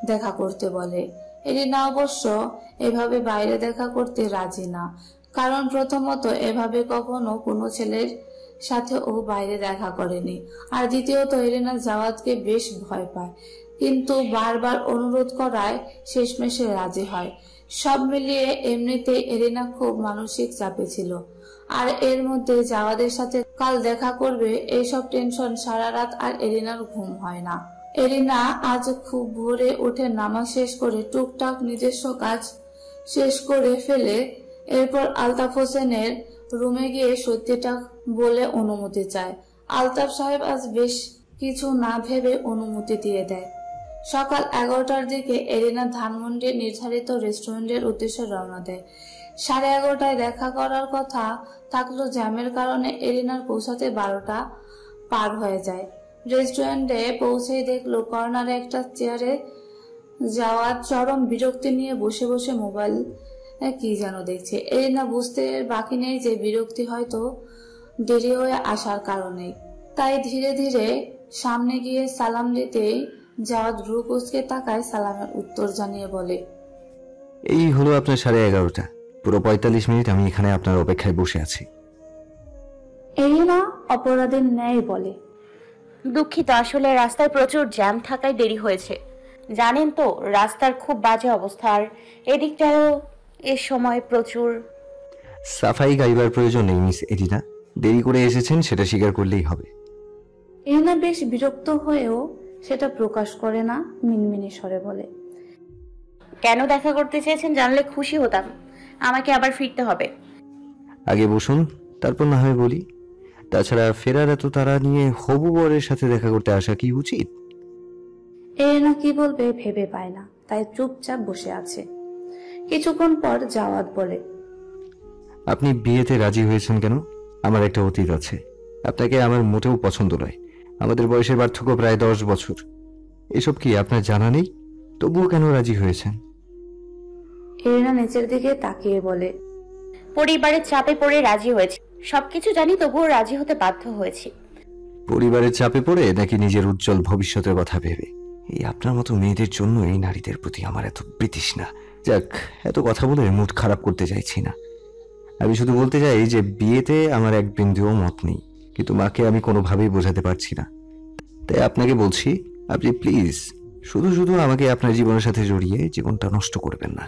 দেখা করতে বলে। এরিনা অবশ্য এভাবে বাইরে দেখা করতে রাজি না, কারণ প্রথমত এভাবে কখনো কোনো ছেলের সাথে ও বাইরে দেখা করেনি, আর দ্বিতীয়ত এরিনা জাওয়াদকে বেশ ভয় পায়। কিন্তু বারবার অনুরোধ করায় শেষমেশে রাজি হয়। সব মিলিয়ে এমনিতে এরিনা খুব মানসিক চাপে ছিল, আর এর মধ্যে জাওয়াদের সাথে কাল দেখা করবে এইসব টেনশন সারা রাত আর এরিনার ঘুম হয় না। এরিনা আজ খুব ভোরে উঠে নামাজ শেষ করে টুকটাক নিজস্ব কাজ শেষ করে ফেলে এরপর আলতাফ হোসেনের রুমে গিয়ে সত্যিটা বলে অনুমতি চায়। আলতাফ সাহেব আজ বেশ কিছু না ভেবে অনুমতি দিয়ে দেয়। সকাল 11টার দিকে এরিনা ধানমন্ডির নির্ধারিত রেস্টুরেন্টের উদ্দেশ্যে রওনা দেয়। 11:30টায় দেখা করার কথা থাকলেও জ্যামের কারণে এরিনার পৌঁছাতে 12টা পার হয়ে যায়। রেস্টুরেন্টে পৌঁছেই দেখলো কর্নারে একটা চেয়ারে জাওয়াত চরম বিরক্তি নিয়ে বসে বসে মোবাইল কি যেন দেখছে। এরিনা বুঝতে বাকি নেই যে বিরক্তি হয়তো দেরি হয়ে আসার কারণে। তাই ধীরে ধীরে সামনে গিয়ে সালাম দিতে জাওয়াত ভ্রু কুঁচকে তাকায়, সালামের উত্তর জানিয়ে বলে, এই হলো আপনার 11:30। পুরো 45 মিনিট আমি এখানে আপনার অপেক্ষায় বসে আছি। এরিনা অপরাধের ন্যায় বলে, দুঃখিত, আসলে রাস্তায় প্রচুর জ্যাম থাকায় দেরি হয়েছে। জানেন তো রাস্তার খুব বাজে অবস্থা, আর এদিকটাও এ সময় প্রচুর। সাফাই গাইবার প্রয়োজন নেই মিস এরিনা, দেরি করে এসেছেন সেটা স্বীকার করলেই হবে। এরিনা বেশ বিরক্ত হয়েও সেটা প্রকাশ করে না, মিনমিনি স্বরে বলে, কেন দেখা করতে চেয়েছেন জানলে খুশি হতাম। আমাকে আবার ফিরতে হবে। আগে বসুন, তারপর না হয় বলি। তাছাড়া ফেরার এত তারা নিয়ে হবু বরের সাথে দেখা করতে আসা কি উচিত? এরিনা কি বলবে ভেবে পায় না, তাই চুপচাপ বসে আছে। কিছুক্ষণ পর জাওয়াদ বলে, আপনি বিয়েতে রাজি হয়েছেন কেন? আমার একটা অতীত আছে, আপনাকে আমার মোটেও পছন্দ নয়। আমাদের বয়সের পার্থক্য প্রায় 10 বছর। এসব কি আপনার জানা নেই? তবুও কেন রাজি হয়েছেন? এরিনা নিচের দিকে তাকিয়ে বলে, পরিবারের চাপে পড়ে রাজি হয়েছি। সবকিছু জানি তবুও রাজি হতে বাধ্য হয়েছি। পরিবারের চাপে পড়ে নাকি নিজের উজ্জ্বল ভবিষ্যতের কথা ভেবে? এই আপনার মতো মেয়েদের জন্য এই নারীদের প্রতি আমার এত বিতৃষ্ণা। যাক, এত কথা বলে মুড খারাপ করতে চাইছি না। আমি শুধু বলতে চাই যে বিয়েতে আমার এক বিন্দুও মত নেই, কিন্তু মাকে আমি কোনোভাবেই বোঝাতে পারছি না। তাই আপনাকে বলছি, আপনি প্লিজ শুধু শুধু আমাকে আপনার জীবনের সাথে জড়িয়ে জীবনটা নষ্ট করবেন না।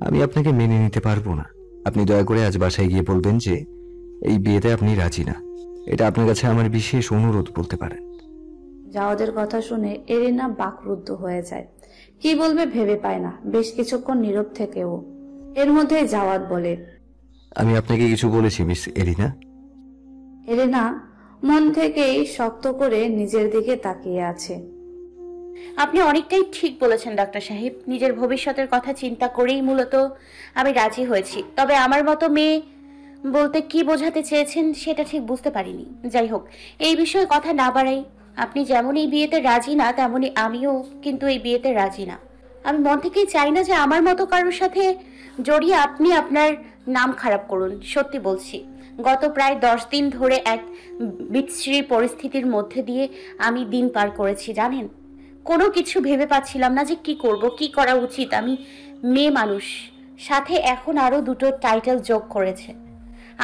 আমি আপনাকে মেনে নিতে পারবো না। আপনি দয়া করে আজ বাসায় গিয়ে বলবেন যে এই বিয়েতে আপনি রাজি না। এটা আপনার কাছে আমার বিশেষ অনুরোধ বলতে পারেন। জাওয়াদের কথা শুনে এরিনা বাকরুদ্ধ হয়ে যায়। কি বলবে ভেবে পায় না, বেশ কিছুক্ষণ নীরব থেকেও। এর মধ্যে জাওয়াদ বলে, আমি আপনাকে কিছু বলেছি মিস এরিনা? এরিনা মন থেকেই শক্ত করে নিজের দিকে তাকিয়ে আছে। আপনি অনেকটাই ঠিক বলেছেন ডাক্তার সাহেব। নিজের ভবিষ্যতের কথা চিন্তা করেই মূলত আমি রাজি হয়েছি। তবে আমার মতো মেয়ে বলতে কি বোঝাতে চেয়েছেন সেটা ঠিক বুঝতে পারিনি। যাই হোক, এই বিষয়ে কথা না বাড়াই। আপনি যেমন এই বিয়েতে রাজি না, তেমনি আমিও কিন্তু এই বিয়েতে রাজি না। আমি মন থেকেই চাই না যে আমার মতো কারোর সাথে জড়িয়ে আপনি আপনার নাম খারাপ করুন। সত্যি বলছি, গত প্রায় 10 দিন ধরে এক বিচ্ছিরি পরিস্থিতির মধ্যে দিয়ে আমি দিন পার করেছি জানেন। কোনো কিছু ভেবে পাচ্ছিলাম না যে কি করব, কি করা উচিত। আমি মেয়ে মানুষ, সাথে এখন আরো 2টো টাইটেল যোগ করেছে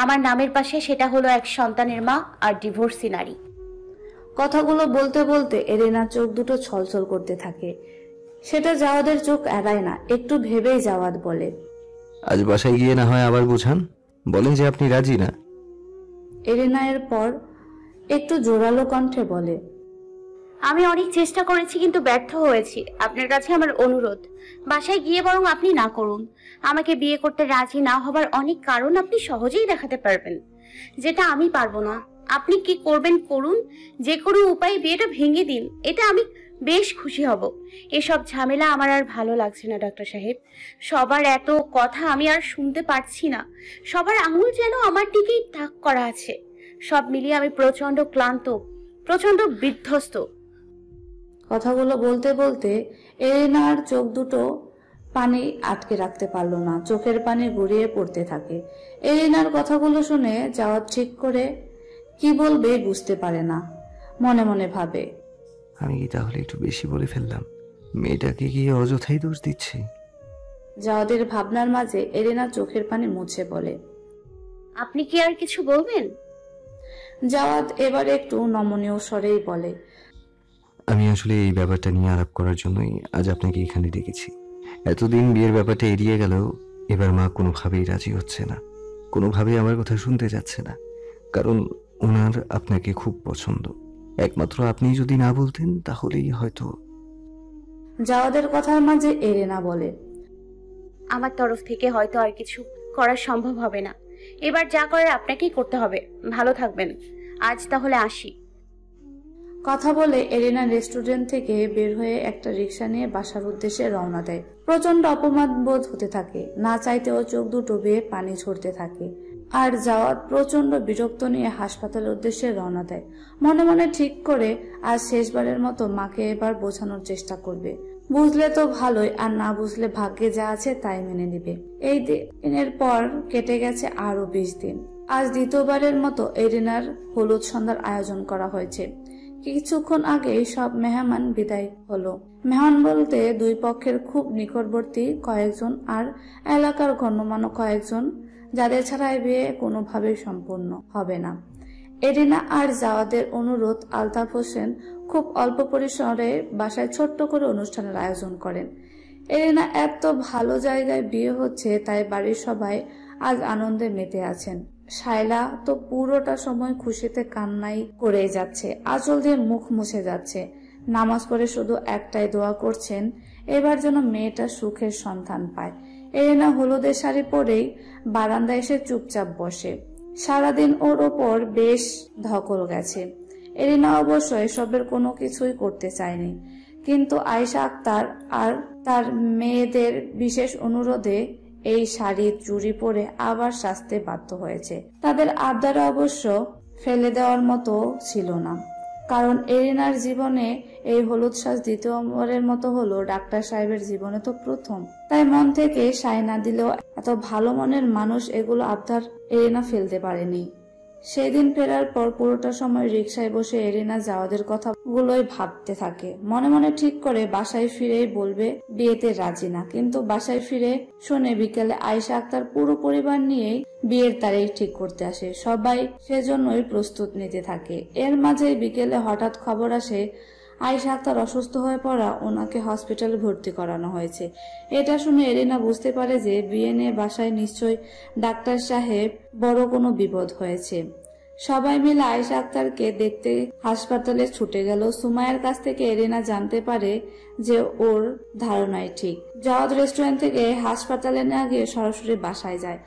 আমার নামের পাশে, সেটা হলো এক সন্তানের মা আর ডিভোর্সি নারী। কথাগুলো বলতে বলতে এরিনার চোখ দুটো ছলছল করতে থাকে। সেটা জাওয়াদের চোখ এড়ায় না। একটু ভেবেই জাওয়াদ বলে, আজ বাসায় গিয়ে না হয় আবার বোঝান, বলেন যে আপনি রাজি না। এরিনা এর পর একটু জোরালো কণ্ঠে বলে, আমি অনেক চেষ্টা করেছি কিন্তু ব্যর্থ হয়েছি। আপনার কাছে আমার অনুরোধ, বাসায় গিয়ে বরং আপনি না করুন। আমাকে বিয়ে করতে রাজি না হবার অনেক কারণ আপনি সহজেই দেখাতে পারবেন, যেটা আমি পারবো না। আপনি কি করবেন করুন, যে কোনো উপায়ে বিয়েটা ভেঙে দিন, এটা আমি বেশ খুশি হব। এসব ঝামেলা আমার আর ভালো লাগছে না ডাক্তার সাহেব। সবার এত কথা আমি আর শুনতে পারছি না। সবার আঙুল যেন আমার দিকেই তাক করা আছে। সব মিলিয়ে আমি প্রচন্ড ক্লান্ত, প্রচন্ড বিধ্বস্ত। কথাগুলো বলতে বলতে এরিনার চোখ দুটো পানি আটকে রাখতে পারলো না, চোখের পানি গড়িয়ে পড়তে থাকে। এরিনার কথাগুলো শুনে জাওয়াদ ঠিক করে কি বলবে বুঝতে পারে না, মনে মনে ভাবে, আমি কি তাহলে একটু বেশি বলে ফেললাম? মেয়েটাকে গিয়ে অযথাই দোষ দিচ্ছি। জাওয়াদের ভাবনার মাঝে এরিনা চোখের পানি মুছে বলে, আপনি কি আর কিছু বলবেন? জাওয়াদ এবার একটু নমনীয় স্বরেই বলে, আমি আসলে এই ব্যাপারটা নিয়ে আলাপ করার জন্যই আজ আপনাকে এখানে ডেকেছি। এতদিন বিয়ের ব্যাপারটা এড়িয়ে গেলেও এবার মা কোনোভাবেই রাজি হচ্ছে না, কোনোভাবেই আমার কথা শুনতে যাচ্ছে না। কারণ ওনার আপনাকে খুব পছন্দ। একমাত্র আপনি যদি না বলতেন তাহলেই হয়তো। জাওয়াদের কথার মাঝে এরিনা বলে, আমার তরফ থেকে হয়তো আর কিছু করা সম্ভব হবে না। এবার যা করার আপনাকেই করতে হবে। ভালো থাকবেন। আজ তাহলে আসি। কথা বলে এরিনা রেস্টুরেন্ট থেকে বের হয়ে একটা রিক্সা নিয়ে বাসার উদ্দেশ্যে রওনা দেয়। প্রচন্ড অপমান বোধ হতে থাকে, না চাইতেও চোখ দুটো বেয়ে পানি ঝরতে থাকে। আর জাওয়াদ প্রচন্ড বিরক্ত নিয়ে হাসপাতালের উদ্দেশ্যে রওনা দেয়। মনে মনে ঠিক করে আজ শেষবারের মতো মাকে এবার বোঝানোর চেষ্টা করবে। বুঝলে তো ভালোই, আর না বুঝলে ভাগ্যে যা আছে তাই মেনে নিবে। এই দিনের পর কেটে গেছে আরো 20 দিন। আজ দ্বিতীয়বারের মতো এরিনার হলুদ সন্ধ্যার আয়োজন করা হয়েছে। কিছুক্ষণ আগেই সব মেহমান বিদায় হলো। মেহমান বলতে দুই পক্ষের খুব নিকটবর্তী কয়েকজন আর এলাকার গণ্যমান্য কয়েকজন, যাদের ছাড়া এই বিয়ে কোনোভাবেই সম্পূর্ণ হবে না। এরিনা আর জাওয়াদের অনুরোধ আলতাফ হোসেন খুব অল্প পরিসরে বাসায় ছোট্ট করে অনুষ্ঠানের আয়োজন করেন। এরিনা এত ভালো জায়গায় বিয়ে হচ্ছে তাই বাড়ির সবাই আজ আনন্দে মেতে আছেন। শায়লা তো পুরোটা সময় খুশিতে কান্নাই করে যাচ্ছে, আঁচল দিয়ে মুখ মুছে যাচ্ছে। নামাজ পড়ে শুধু একটাই দোয়া করছেন, এবার যেন মেয়েটা সুখের সন্তান পায়। এরিনা হলুদের শাড়ি পরেই বারান্দায় এসে চুপচাপ বসে। সারাদিন ওর ওপর বেশ ধকল গেছে। এরিনা অবশ্য এসবের কোনো কিছুই করতে চায়নি, কিন্তু আয়েশা আক্তার আর তার মেয়েদের বিশেষ অনুরোধে এই শাড়ি চুরি পরে আবার সাজতে বাধ্য হয়েছে। তাদের আবদার অবশ্য ফেলে দেওয়ার মতো ছিল না, কারণ এরিনার জীবনে এই হলুদ সাজ দ্বিতীয়বারের মতো হলো, ডাক্তার সাহেবের জীবনে তো প্রথম। তাই মন থেকে সায় না দিলেও এত ভালো মনের মানুষ এগুলো আবদার এরিনা ফেলতে পারেনি। সেদিন ফেরার পর পুরোটা সময় রিকশায় বসে এরিনা জাওয়াদের কথাগুলোই ভাবতে থাকে। মনে মনে ঠিক করে বাসায় ফিরেই বলবে বিয়েতে রাজি না, কিন্তু বাসায় ফিরে শুনে বিকেলে আয়েশা আক্তার পুরো পরিবার নিয়েই বিয়ের তারিখ ঠিক করতে আসে। সবাই সেজন্যই প্রস্তুত নিতে থাকে। এর মাঝে বিকেলে হঠাৎ খবর আসে আয়েশা আক্তার অসুস্থ হয়ে পড়া, ওনাকে হসপিটালে ভর্তি করানো হয়েছে। এটা শুনে এরিনা বুঝতে পারে যে বিয়ে নিয়ে বাসায় নিশ্চয়ই ডাক্তার সাহেব বড় কোনো বিপদ হয়েছে। সবাই মিলে আয়েশা আক্তারকে দেখতে হাসপাতালে ছুটে গেল। সুমাইয়ার কাছ থেকে এরিনা জানতে পারে যে ওর ধারণাই ঠিক। জাওয়াদ রেস্টুরেন্ট থেকে হাসপাতালে না গিয়ে সরাসরি বাসায় যায়।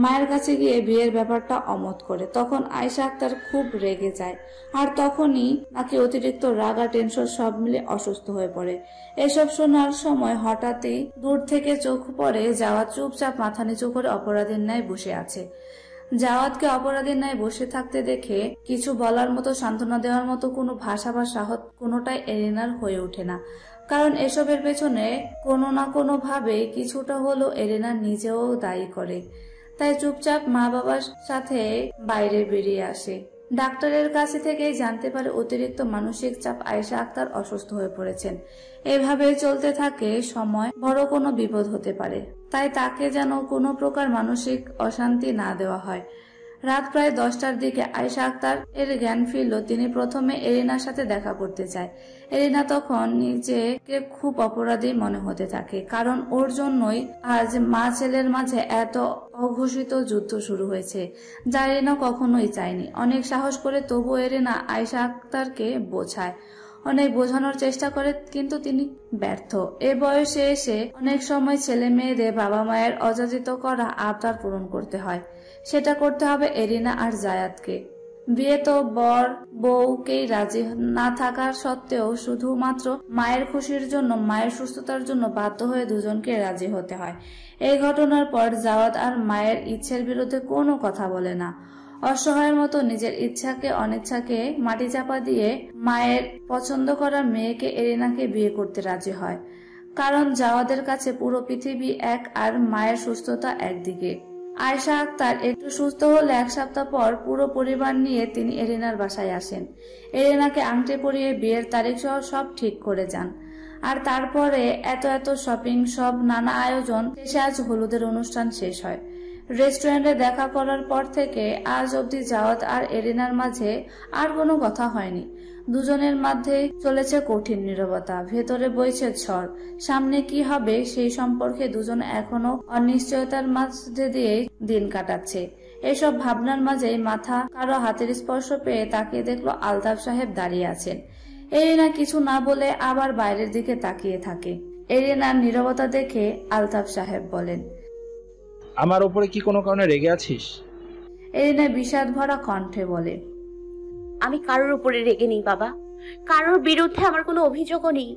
মায়ের কাছে গিয়ে বিয়ের ব্যাপারটা অমত করে। তখন আয়েশা আক্তার খুব রেগে যায়, আর তখনই নাকি অতিরিক্ত রাগ আর টেনশন সব মিলে অসুস্থ হয়ে পড়ে। এসব শোনার সময় হঠাৎই দূর থেকে চোখ পড়ে জাওয়াদ চুপচাপ মাথা নিচু করে অপরাধীর ন্যায় বসে আছে। জাওয়াদকে অপরাধীর ন্যায় বসে থাকতে দেখে কিছু বলার মতো, সান্ত্বনা দেওয়ার মতো কোনো ভাষা বা সাহস কোনোটাই এরিনার হয়ে ওঠে না, কারণ এসবের পেছনে কোনো না কোনো ভাবে কিছুটা হলেও এরিনা নিজেও দায়ী করে। তাই চুপচাপ মা বাবার সাথে বাইরে বেরিয়ে আসে। ডাক্তারের কাছে থেকেই জানতে পারে অতিরিক্ত মানসিক চাপ আয়েশা আক্তার অসুস্থ হয়ে পড়েছেন। এভাবে চলতে থাকে সময় বড় কোনো বিপদ হতে পারে, তাই তাকে যেন কোনো প্রকার মানসিক অশান্তি না দেওয়া হয়। রাত প্রায় 10টার দিকে আয়েশা আক্তার এর জ্ঞান ফিরল। তিনি প্রথমে এরিনার সাথে দেখা করতে চায়। এরিনা তখন নিজেকে খুব অপরাধী মনে হতে থাকে, কারণ ওর জন্যই আজ মা ছেলের মাঝে এত অঘোষিত যুদ্ধ শুরু হয়েছে, যা এরিনা কখনোই চায়নি। অনেক সাহস করে তবু এরিনা আয়েশা আক্তারকে বোঝায়, অনেক বোঝানোর চেষ্টা করে, কিন্তু তিনি ব্যর্থ। এ বয়সে এসে অনেক সময় ছেলে মেয়েদের বাবা মায়ের অযাচিত করা আবদার পূরণ করতে হয়। সেটা করতে হবে এরিনা আর জায়াদকে। বিয়ে তো বর বউকেই রাজি না থাকার সত্ত্বেও শুধুমাত্র মায়ের খুশির জন্য, মায়ের সুস্থতার জন্য বাধ্য হয়ে দুজনকে রাজি হতে হয়। এই ঘটনার পর জাওয়াদ আর মায়ের ইচ্ছের বিরুদ্ধে কোনো কথা বলে না। অসহায়ের মতো নিজের ইচ্ছাকে অনিচ্ছাকে মাটি চাপা দিয়ে মায়ের পছন্দ করা মেয়েকে এরিনাকে বিয়ে করতে রাজি হয়, কারণ জাওয়াদের কাছে পুরো পৃথিবী এক আর মায়ের সুস্থতা একদিকে। আয়েশা আক্তার একটু সুস্থ হলে 1 সপ্তাহ পর পুরো পরিবার নিয়ে তিনি এরিনার বাসায় আসেন। এরিনাকে আংটি পরিয়ে বিয়ের তারিখ সহ সব ঠিক করে যান। আর তারপরে এত শপিং, সব নানা আয়োজন শেষে আজ হলুদের অনুষ্ঠান শেষ হয়। রেস্টুরেন্টে দেখা করার পর থেকে আজ অবধি জাওয়াদ আর এরিনার মাঝে আর কোনো কথা হয়নি। দুজনের মধ্যে চলেছে কঠিন নীরবতা, ভেতরে বইছে ঝড়। সামনে কি হবে সেই সম্পর্কে দুজন এখনো অনিশ্চয়তার মাঝে দিয়ে দিন কাটাচ্ছে। এসব ভাবনার মাঝেই মাথা কারো হাতের স্পর্শ পেয়ে তাকিয়ে দেখলো আলতাফ সাহেব দাঁড়িয়ে আছেন। এরিনা কিছু না বলে আবার বাইরের দিকে তাকিয়ে থাকে। এরিনার নীরবতা দেখে আলতাফ সাহেব বলেন, আমার উপরে কি কোনো কারণে রেগে আছিস? এরিনা বিষাদ ভরা কণ্ঠে বলে, আমি কারোর উপরে রেগে নেই বাবা, কারোর বিরুদ্ধে আমার কোনো অভিযোগও নেই।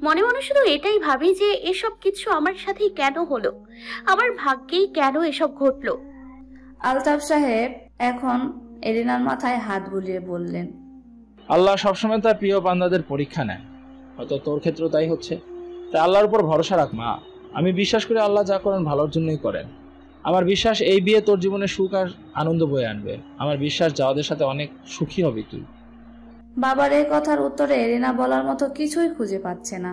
মনে মনে শুধু এটাই ভাবি যে এসব কিছু আমার সাথেই কেন হলো, আমার ভাগ্যেই কেন এসব ঘটলো। আলতাফ সাহেব এখন এরিনার মাথায় হাত বুলিয়ে বললেন, আল্লাহ সবসময় তার প্রিয় বান্দাদের পরীক্ষা নেয়, হয়তো তোর ক্ষেত্রেও তাই হচ্ছে। তাই আল্লাহর উপর ভরসা রাখ মা। আমি বিশ্বাস করি আল্লাহ যা করেন ভালোর জন্যই করেন। আমার বিশ্বাস এই বিয়ে তোর জীবনে সুখ আর আনন্দ বয়ে আনবে। আমার বিশ্বাস জাওয়াদের সাথে অনেক সুখী হবি তুই। বাবার এই কথার উত্তরে এরিনা বলার মতো কিছুই খুঁজে পাচ্ছে না।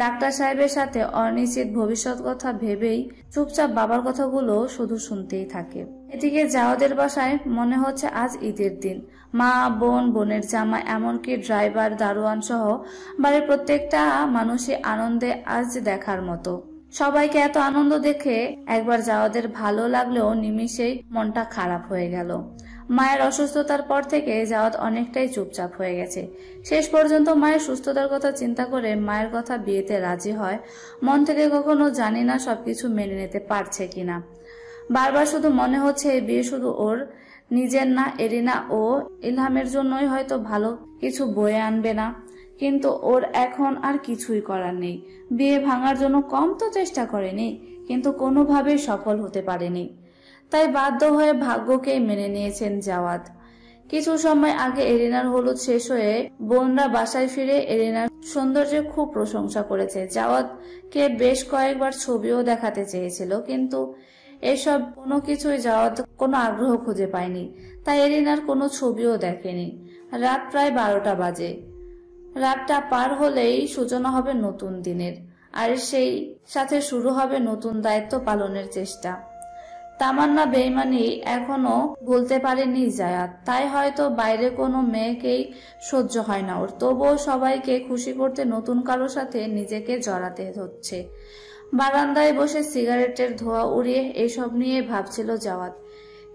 ডাক্তার সাহেবের সাথে অনিশ্চিত ভবিষ্যৎ কথা ভেবেই চুপচাপ বাবার কথাগুলো শুধু শুনতেই থাকে। এদিকে জাওয়াদের বাসায় মনে হচ্ছে আজ ঈদের দিন। মা, বোন, বোনের জামা, এমনকি ড্রাইভার, দারোয়ান সহ বাড়ির প্রত্যেকটা মানুষই আনন্দে আজ দেখার মতো। সবাইকে এত আনন্দ দেখে একবার জাওয়াদের ভালো লাগলেও নিমিষেই মনটা খারাপ হয়ে গেল। মায়ের অসুস্থতার পর থেকে জাওয়াদ অনেকটাই চুপচাপ হয়ে গেছে। শেষ পর্যন্ত মায়ের সুস্থতার কথা চিন্তা করে মায়ের কথা বিয়েতে রাজি হয়। মন থেকে কখনো জানি না সবকিছু মেনে নিতে পারছে কিনা। বারবার শুধু মনে হচ্ছে এই বিয়ে শুধু ওর নিজের না, এরিনা ও ইলহামের জন্যই হয়তো ভালো কিছু বয়ে আনবে না, কিন্তু ওর এখন আর কিছুই করার নেই। বিয়ে ভাঙার জন্য কম তো চেষ্টা করেনি, কিন্তু কোনোভাবেই সফল হতে পারেনি। তাই বাধ্য হয়ে ভাগ্যকেই মেনে নিয়েছেন জাওয়াদ। কিছু সময় আগে এরিনার হলুদ শেষ হয়ে বোনরা বাসায় ফিরে এরিনার সৌন্দর্যের খুব প্রশংসা করেছে। জাওয়াদকে বেশ কয়েকবার ছবিও দেখাতে চেয়েছিল, কিন্তু এসব কোনো কিছুই জাওয়াদ কোনো আগ্রহ খুঁজে পায়নি। তাই এরিনার কোনো ছবিও দেখেনি। রাত প্রায় 12টা বাজে। রাতটা পার হলেই সূচনা হবে নতুন দিনের, আর সেই সাথে শুরু হবে নতুন দায়িত্ব পালনের চেষ্টা। তামান্না বেইমানি এখনো ভুলতে পারেনি জায়াত, তাই হয়তো বাইরে কোনো মেয়েকেই সহ্য হয় না ওর। তবুও সবাইকে খুশি করতে নতুন কারোর সাথে নিজেকে জড়াতে হচ্ছে। বারান্দায় বসে সিগারেটের ধোঁয়া উড়িয়ে এসব নিয়ে ভাবছিল জাওয়াত।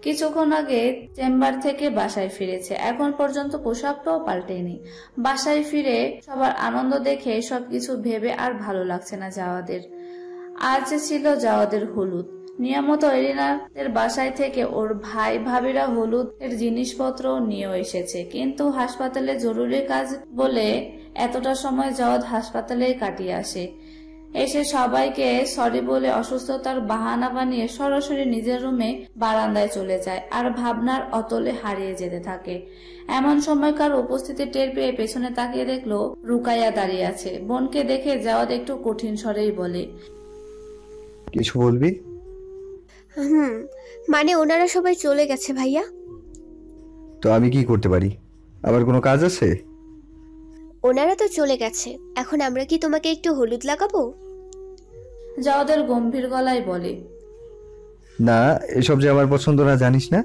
কিছুক্ষণ আগে চেম্বার থেকে বাসায় ফিরেছে, এখন পর্যন্ত পোশাকটাও পাল্টেনি। বাসায় ফিরে সবার আনন্দ দেখে সবকিছু ভেবে আর ভালো লাগছে না জাওয়াদের। আজ ছিল জাওয়াদের হলুদ। নিয়মিত এরিনাদের বাসায় থেকে ওর ভাই ভাবিরা হলুদের জিনিসপত্র নিয়ে এসেছে, কিন্তু হাসপাতালে জরুরি কাজ বলে এতটা সময় জাওয়াদ হাসপাতালেই কাটিয়ে আসে। এসে সবাইকে সরি বলে অসুস্থতার বাহানা বানিয়ে সরাসরি নিজের রুমে বারান্দায় চলে যায় আর ভাবনার অতলে হারিয়ে যেতে থাকে। এমন সময়কার উপস্থিতি টের পেয়ে পেছনে তাকিয়ে দেখলো রুকাইয়া দাঁড়িয়ে আছে। বোনকে দেখে জাওয়াদ একটু কঠিন স্বরেই বলে, কিছু বলবি? মানে ওনারা সবাই চলে গেছে ভাইয়া। তো আমি কি করতে পারি? আবার কোনো কাজ আছে? ওনারা তো চলে গেছে, এখন আমরা কি তোমাকে একটু হলুদ লাগাবো? জাওয়াদের গম্ভীর গলায় বলে, না, এসব যে আমার পছন্দ না, জানিস না।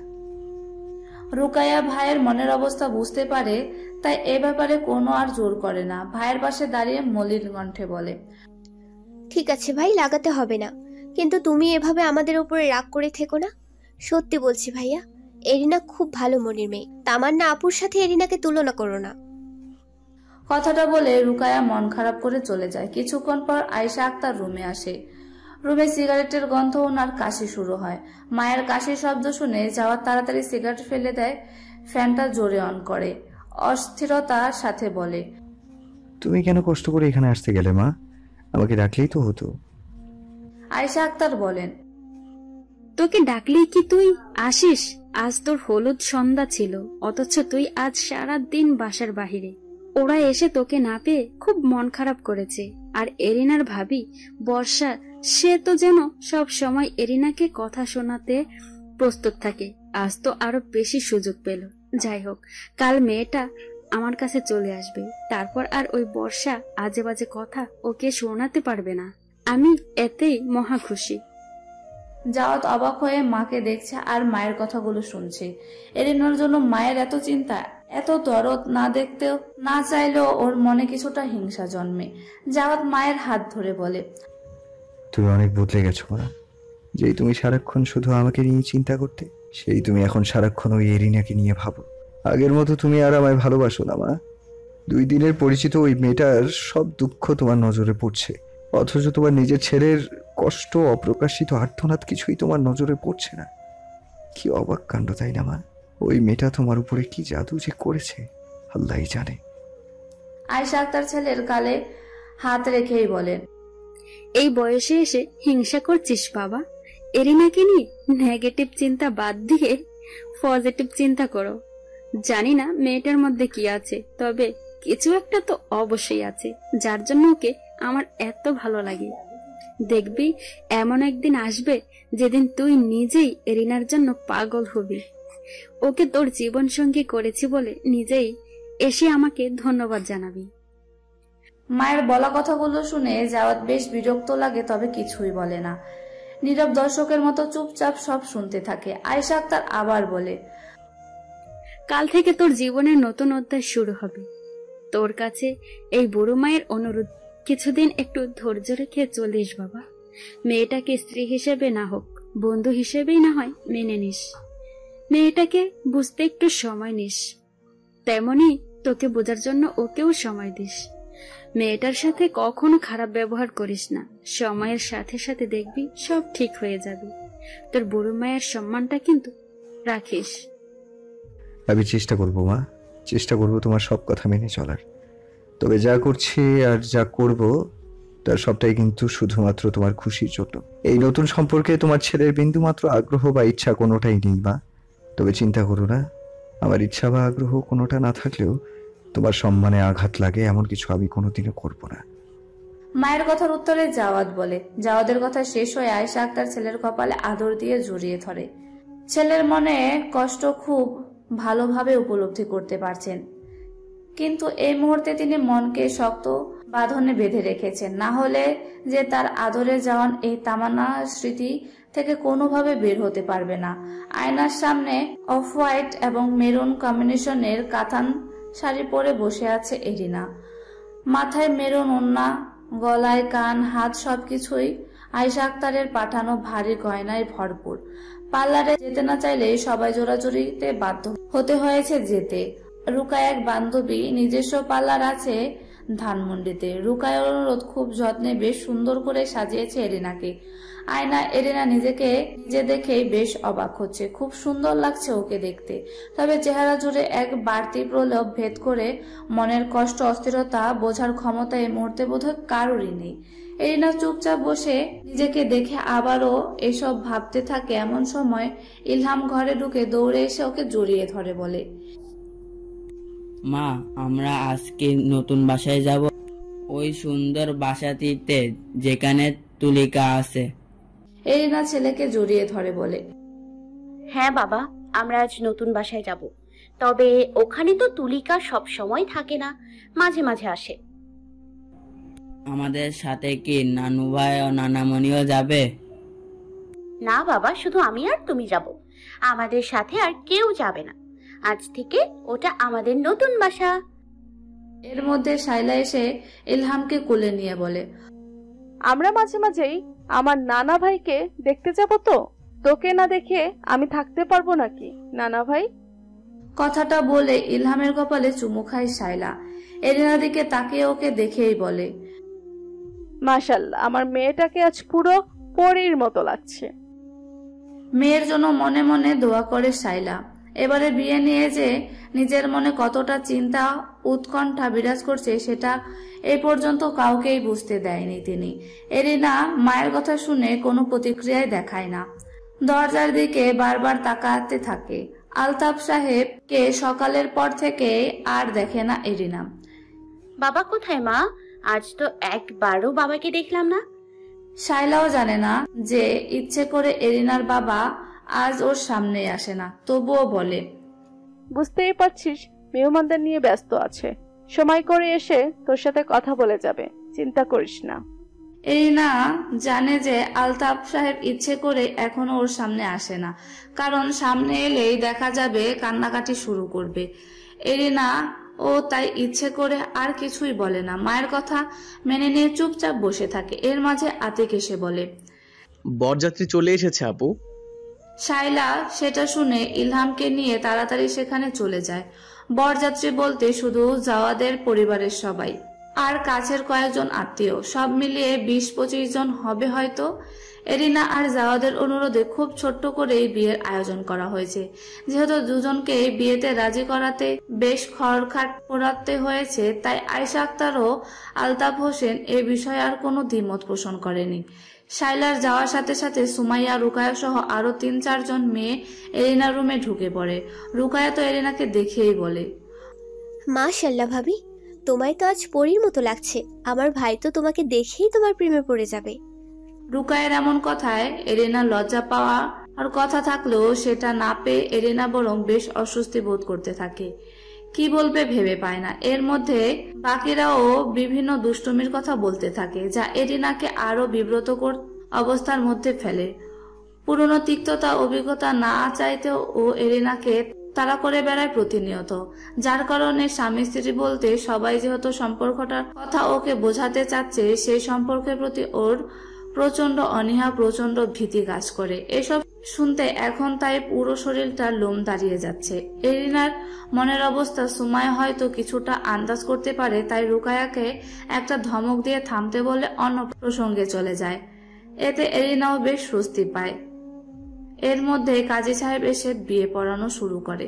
রুকাইয়া ভাইয়ের মনের অবস্থা বুঝতে পারে, তাই এ ব্যাপারে কোনো আর জোর করে না। ভাইয়ের পাশে দাঁড়িয়ে মলিন কণ্ঠে বলে, ঠিক আছে ভাই, লাগাতে হবে না, কিন্তু তুমি এভাবে আমাদের উপরে রাগ করে থেকো না। সত্যি বলছি ভাইয়া, এরিনা খুব ভালো মনের মেয়ে। তামান্না আপুর সাথে এরিনাকে তুলনা করো না। কথাটা বলে রুকাইয়া মন খারাপ করে চলে যায়। কিছুক্ষণ পর আয়েশা আক্তার রুমে আসে। রুমে সিগারেটের গন্ধ, ওনার কাশি শুরু হয়। মায়ের কাশির শব্দ শুনে জাওয়াদ তাড়াতাড়ি সিগারেট ফেলে দেয়, ফ্যানটা জোরে অন করে। অস্থিরতার সাথে বলে, তুমি কেন কষ্ট করে এখানে আসতে গেলে মা? আমাকে ডাকলেই তো হতো। আয়েশা আক্তার বলেন, তোকে ডাকলেই কি তুই আসিস? আজ তোর হলুদ সন্ধ্যা ছিল, অথচ তুই আজ সারা দিন বাসার বাহিরে। ওরা এসে তোকে না পেয়ে খুব মন খারাপ করেছে। আর এরিনার ভাবি বর্ষা, সে তো যেন সব সময় এরিনাকে কথা শোনাতে প্রস্তুত থাকে। আজ তো আরো বেশি সুযোগ পেল। যাই হোক, কাল মেয়েটা আমার কাছে চলে আসবে, তারপর আর ওই বর্ষা আজে বাজে কথা ওকে শোনাতে পারবে না। আমি এতেই মহা খুশি। জাওয়াত অবাক হয়ে মাকে দেখছে আর মায়ের কথাগুলো শুনছে। এরিনার জন্য মায়ের এত চিন্তা, এত দরদ না দেখতেও না চাইলেও ওর মনে কিছুটা হিংসা জন্মে। জাওয়াত মায়ের হাত ধরে বলে, তুমি অনেক বদলে গেছো মা। যেই তুমি সারাক্ষণ শুধু আমাকে নিয়ে চিন্তা করতে, সেই তুমি এখন সারাক্ষণ ওই এরিনাকে নিয়ে ভাবো। আগের মতো তুমি আর আমায় ভালোবাসো না মা। 2 দিনের পরিচিত ওই মেয়েটার সব দুঃখ তোমার নজরে পড়ছে, অথচ তোমার নিজের ছেলের কষ্ট, অপ্রকাশিত আর্তনাদ কিছুই তোমার নজরে পড়ছে না। কি অবাক কাণ্ড, তাই না মা? ওই মেয়েটা তোমার উপরে কি জাদু যে করেছে আল্লাহই জানে। আয়েশা আক্তার ছেলের গালে হাত রেখেই বলেন, এই বয়সে এসে হিংসা করছিস বাবা? এরিনাকে নিয়ে নেগেটিভ চিন্তা বাদ দিয়ে পজিটিভ চিন্তা করো। জানি না মেয়েটার মধ্যে কি আছে, তবে কিছু একটা তো অবশ্যই আছে, যার জন্য ওকে আমার এত ভালো লাগে। দেখবি এমন একদিন আসবে যেদিন তুই নিজেই এরিনার জন্য পাগল হবি। ওকে তোর জীবন সঙ্গী করেছি বলে নিজেই এসে আমাকে ধন্যবাদ জানাবি। মায়ের বলা কথাগুলো শুনে জাওয়াদ বেশ বিরক্ত লাগে, তবে কিছুই বলে না। নীরব দর্শকের মতো চুপচাপ সব শুনতে থাকে। আয়েশা আক্তার আবার বলে, কাল থেকে তোর জীবনের নতুন অধ্যায় শুরু হবে। তোর কাছে এই বুড়ো মায়ের অনুরোধ, কিছুদিন একটু ধৈর্য রেখে চলিস বাবা। মেয়েটাকে স্ত্রী হিসেবে না হোক, বন্ধু হিসেবেই না হয় মেনে নিস। মেয়েটাকে বুঝতে একটু সময় নিস, তেমনি তোকে বোঝার জন্য ওকেও সময় দিস। মেয়েটার সাথে কখনো খারাপ ব্যবহার করিস না। সময়ের সাথে সাথে দেখবি সব ঠিক হয়ে যাবে। তোর বুড়ো মায়ের সম্মানটা কিন্তু রাখিস। আমি চেষ্টা করবো মা, চেষ্টা করবো তোমার সব কথা মেনে চলার। তবে যা করছি আর যা করব তার সবটাই কিন্তু শুধুমাত্র তোমার খুশির জন্য। এই নতুন সম্পর্কে তোমার ছেলের বিন্দুমাত্র আগ্রহ বা ইচ্ছা কোনোটাই নেই মা। তবে চিন্তা করো না, আমার ইচ্ছা বা আগ্রহ কোনোটা না থাকলেও তোমার সম্মানে আঘাত লাগে এমন কিছু আমি কোনোদিনও করব না। মায়ের কথার উত্তরে জাওয়াদ বলে। জাওয়াদের কথা শেষ হয়ে আয়েশা আক্তার ছেলের কপালে আদর দিয়ে জড়িয়ে ধরে। ছেলের মনে কষ্ট খুব ভালোভাবে উপলব্ধি করতে পারছেন, কিন্তু এই মুহূর্তে তিনি মনকে শক্ত বাঁধনে বেঁধে রেখেছেন। না হলে যে তার আদরে যাওয়ান এই তামান্না স্মৃতি থেকে কোনোভাবে বের হতে পারবে না। আয়নার সামনে অফ হোয়াইট এবং মেরুন কম্বিনেশনের কাতান শাড়ি পরে বসে আছে এরিনা। মাথায় মেরুন ওড়না, গলায় কান, হাত সবকিছুই আয়েশা আক্তারের পাঠানো ভারী গয়নায় ভরপুর। পার্লারে যেতে না চাইলে সবাই জোরাজুরিতে বাধ্য হতে হয়েছে যেতে। রুকায় এক বান্ধবী নিজস্ব পার্লার আছে ধানমন্ডিতে। রুকায় অনুরোধ খুব যত্নে বেশ সুন্দর করে সাজিয়েছে এরিনাকে। আয়না এরিনা নিজেকে নিজে দেখেই বেশ অবাক হচ্ছে। খুব সুন্দর লাগছে ওকে দেখতে, তবে চেহারা জুড়ে এক বাড়তি প্রলোভ ভেদ করে মনের কষ্ট অস্থিরতা বোঝার ক্ষমতা এই মুহূর্তে বোধহয় কারোরই নেই। এরিনা চুপচাপ বসে নিজেকে দেখে আবারও এসব ভাবতে থাকে। এমন সময় ইলহাম ঘরে ঢুকে দৌড়ে এসে ওকে জড়িয়ে ধরে বলে, মা, আমরা আজকে নতুন বাসায় যাব, ওই সুন্দর বাসাটিতে যেখানে তুলিকা আছে। এরিনা ছেলেকে জড়িয়ে ধরে বলে, হ্যাঁ বাবা, আমরা আজ নতুন বাসায় যাব। তবে ওখানে তো তুলিকা সব সময় থাকে না, মাঝে মাঝে আসে। আমাদের সাথে কি নানু ভাই ও নানামণিও যাবে? না বাবা, শুধু আমি আর তুমি যাব, আমাদের সাথে আর কেউ যাবে না। আজ থেকে ওটা আমাদের নতুন বাসা। এর মধ্যে শাইলা এসে ইলহামকে কোলে নিয়ে বলে, আমরা মাঝে মাঝেই আমার নানা ভাইকে দেখতে যাব। তো তোকে না দেখে আমি থাকতে পারবো নাকি নানা ভাই? কথাটা বলে ইলহামের কপালে চুমু খায় শাইলা। এরিনার দিকে তাকিয়ে ওকে দেখেই বলে, মাশাআল্লাহ, আমার মেয়েটাকে আজ পুরো পরীর মতো লাগছে। মেয়ের জন্য মনে মনে দোয়া করে শাইলা। এবারে বিয়ে নিয়ে যে নিজের মনে কতটা চিন্তা উৎকণ্ঠা বিরাজ করছে সেটা এই পর্যন্ত কাউকেই বুঝতে দেয়নি তিনি। এরিনা মায়ের কথা শুনে কোনো প্রতিক্রিয়ায় দেখায় না, দরজার দিকে বারবার তাকাতে থাকে। আলতাফ সাহেবকে সকালের পর থেকে আর দেখে না এরিনা। বাবা কোথায় মা? আজ তো একবারও বাবাকে দেখলাম না। শাইলাও জানে না যে ইচ্ছে করে এরিনার বাবা আজ ওর সামনে আসে না, তবুও বলে, বুঝতেই পারছিস মেহমানদের নিয়ে ব্যস্ত আছে, সময় করে এসে তোর সাথে কথা বলে যাবে, চিন্তা করিস না। এরিনা জানে যে আলতাফ সাহেব ইচ্ছে করে এখনো ওর সামনে আসে না, কারণ সামনে এলেই দেখা যাবে কান্নাকাটি শুরু করবে। এরিনা ও তাই ইচ্ছে করে আর কিছুই বলে না, মায়ের কথা মেনে নিয়ে চুপচাপ বসে থাকে। এর মাঝে আতিক এসে বলে, বরযাত্রী চলে এসেছে আপু। শাইলা সেটা শুনে ইলহামকে নিয়ে তাড়াতাড়ি সেখানে চলে যায়। বরযাত্রী বলতে শুধু জাওয়াদের পরিবারের সবাই আর কাছের কয়েকজন আত্মীয়, সব মিলিয়ে 20-25 জন হবে হয়তো। এরিনা আর জাওয়াদের অনুরোধে খুব ছোট্ট করেই বিয়ের আয়োজন করা হয়েছে। যেহেতু দুজনকে বিয়েতে রাজি করাতে বেশ খড়খাট পোড়াতে হয়েছে, তাই আয়েশা আক্তার ও আলতাফ হোসেন এ বিষয়ে আর কোনো দ্বিমত পোষণ করেনি। শাইলার যাওয়ার সাথে সাথে সুমাইয়া, রুকায়া সহ আরো 3-4 জন মেয়ে এরিনার রুমে ঢুকে পড়ে। রুকায়া তো এরিনাকে দেখেই বলে, মাশাআল্লাহ ভাবি, তোমায় তো আজ পরীর মতো লাগছে। আমার ভাই তো তোমাকে দেখেই তোমার প্রেমে পড়ে যাবে। রুকায়ের এমন কথায় এরিনা লজ্জা পাওয়া আর কথা থাকলেও সেটা না পেয়ে এরিনা বরং বেশ অস্বস্তি বোধ করতে থাকে। কি বলবে ভেবে পায় না। এর মধ্যে বাকিরাও বিভিন্ন দুষ্টুমির কথা বলতে থাকে, যা এরিনাকে আরো বিব্রতকর অবস্থার মধ্যে ফেলে। পুরনো তিক্ততা অভিজ্ঞতা না চাইতেও ও এরিনাকে তাড়া করে বেড়ায় প্রতিনিয়ত, যার কারণে স্বামী স্ত্রী বলতে সবাই যেহেতু সম্পর্কটার কথা ওকে বোঝাতে চাচ্ছে, সেই সম্পর্কের প্রতি ওর প্রচন্ড অনীহা, প্রচন্ড ভীতি কাজ করে। এসব শুনতে এখন তাই পুরো শরীরটা লোম দাঁড়িয়ে যাচ্ছে। এরিনার মনের অবস্থা সুমাইয়া হয়তো কিছুটা আন্দাজ করতে পারে, তাই রুকায়াকে একটা ধমক দিয়ে থামতে বলে অন্য প্রসঙ্গে চলে যায়। এতে এরিনাও বেশ স্বস্তি পায়। এর মধ্যে কাজী সাহেব এসে বিয়ে পড়ানো শুরু করে।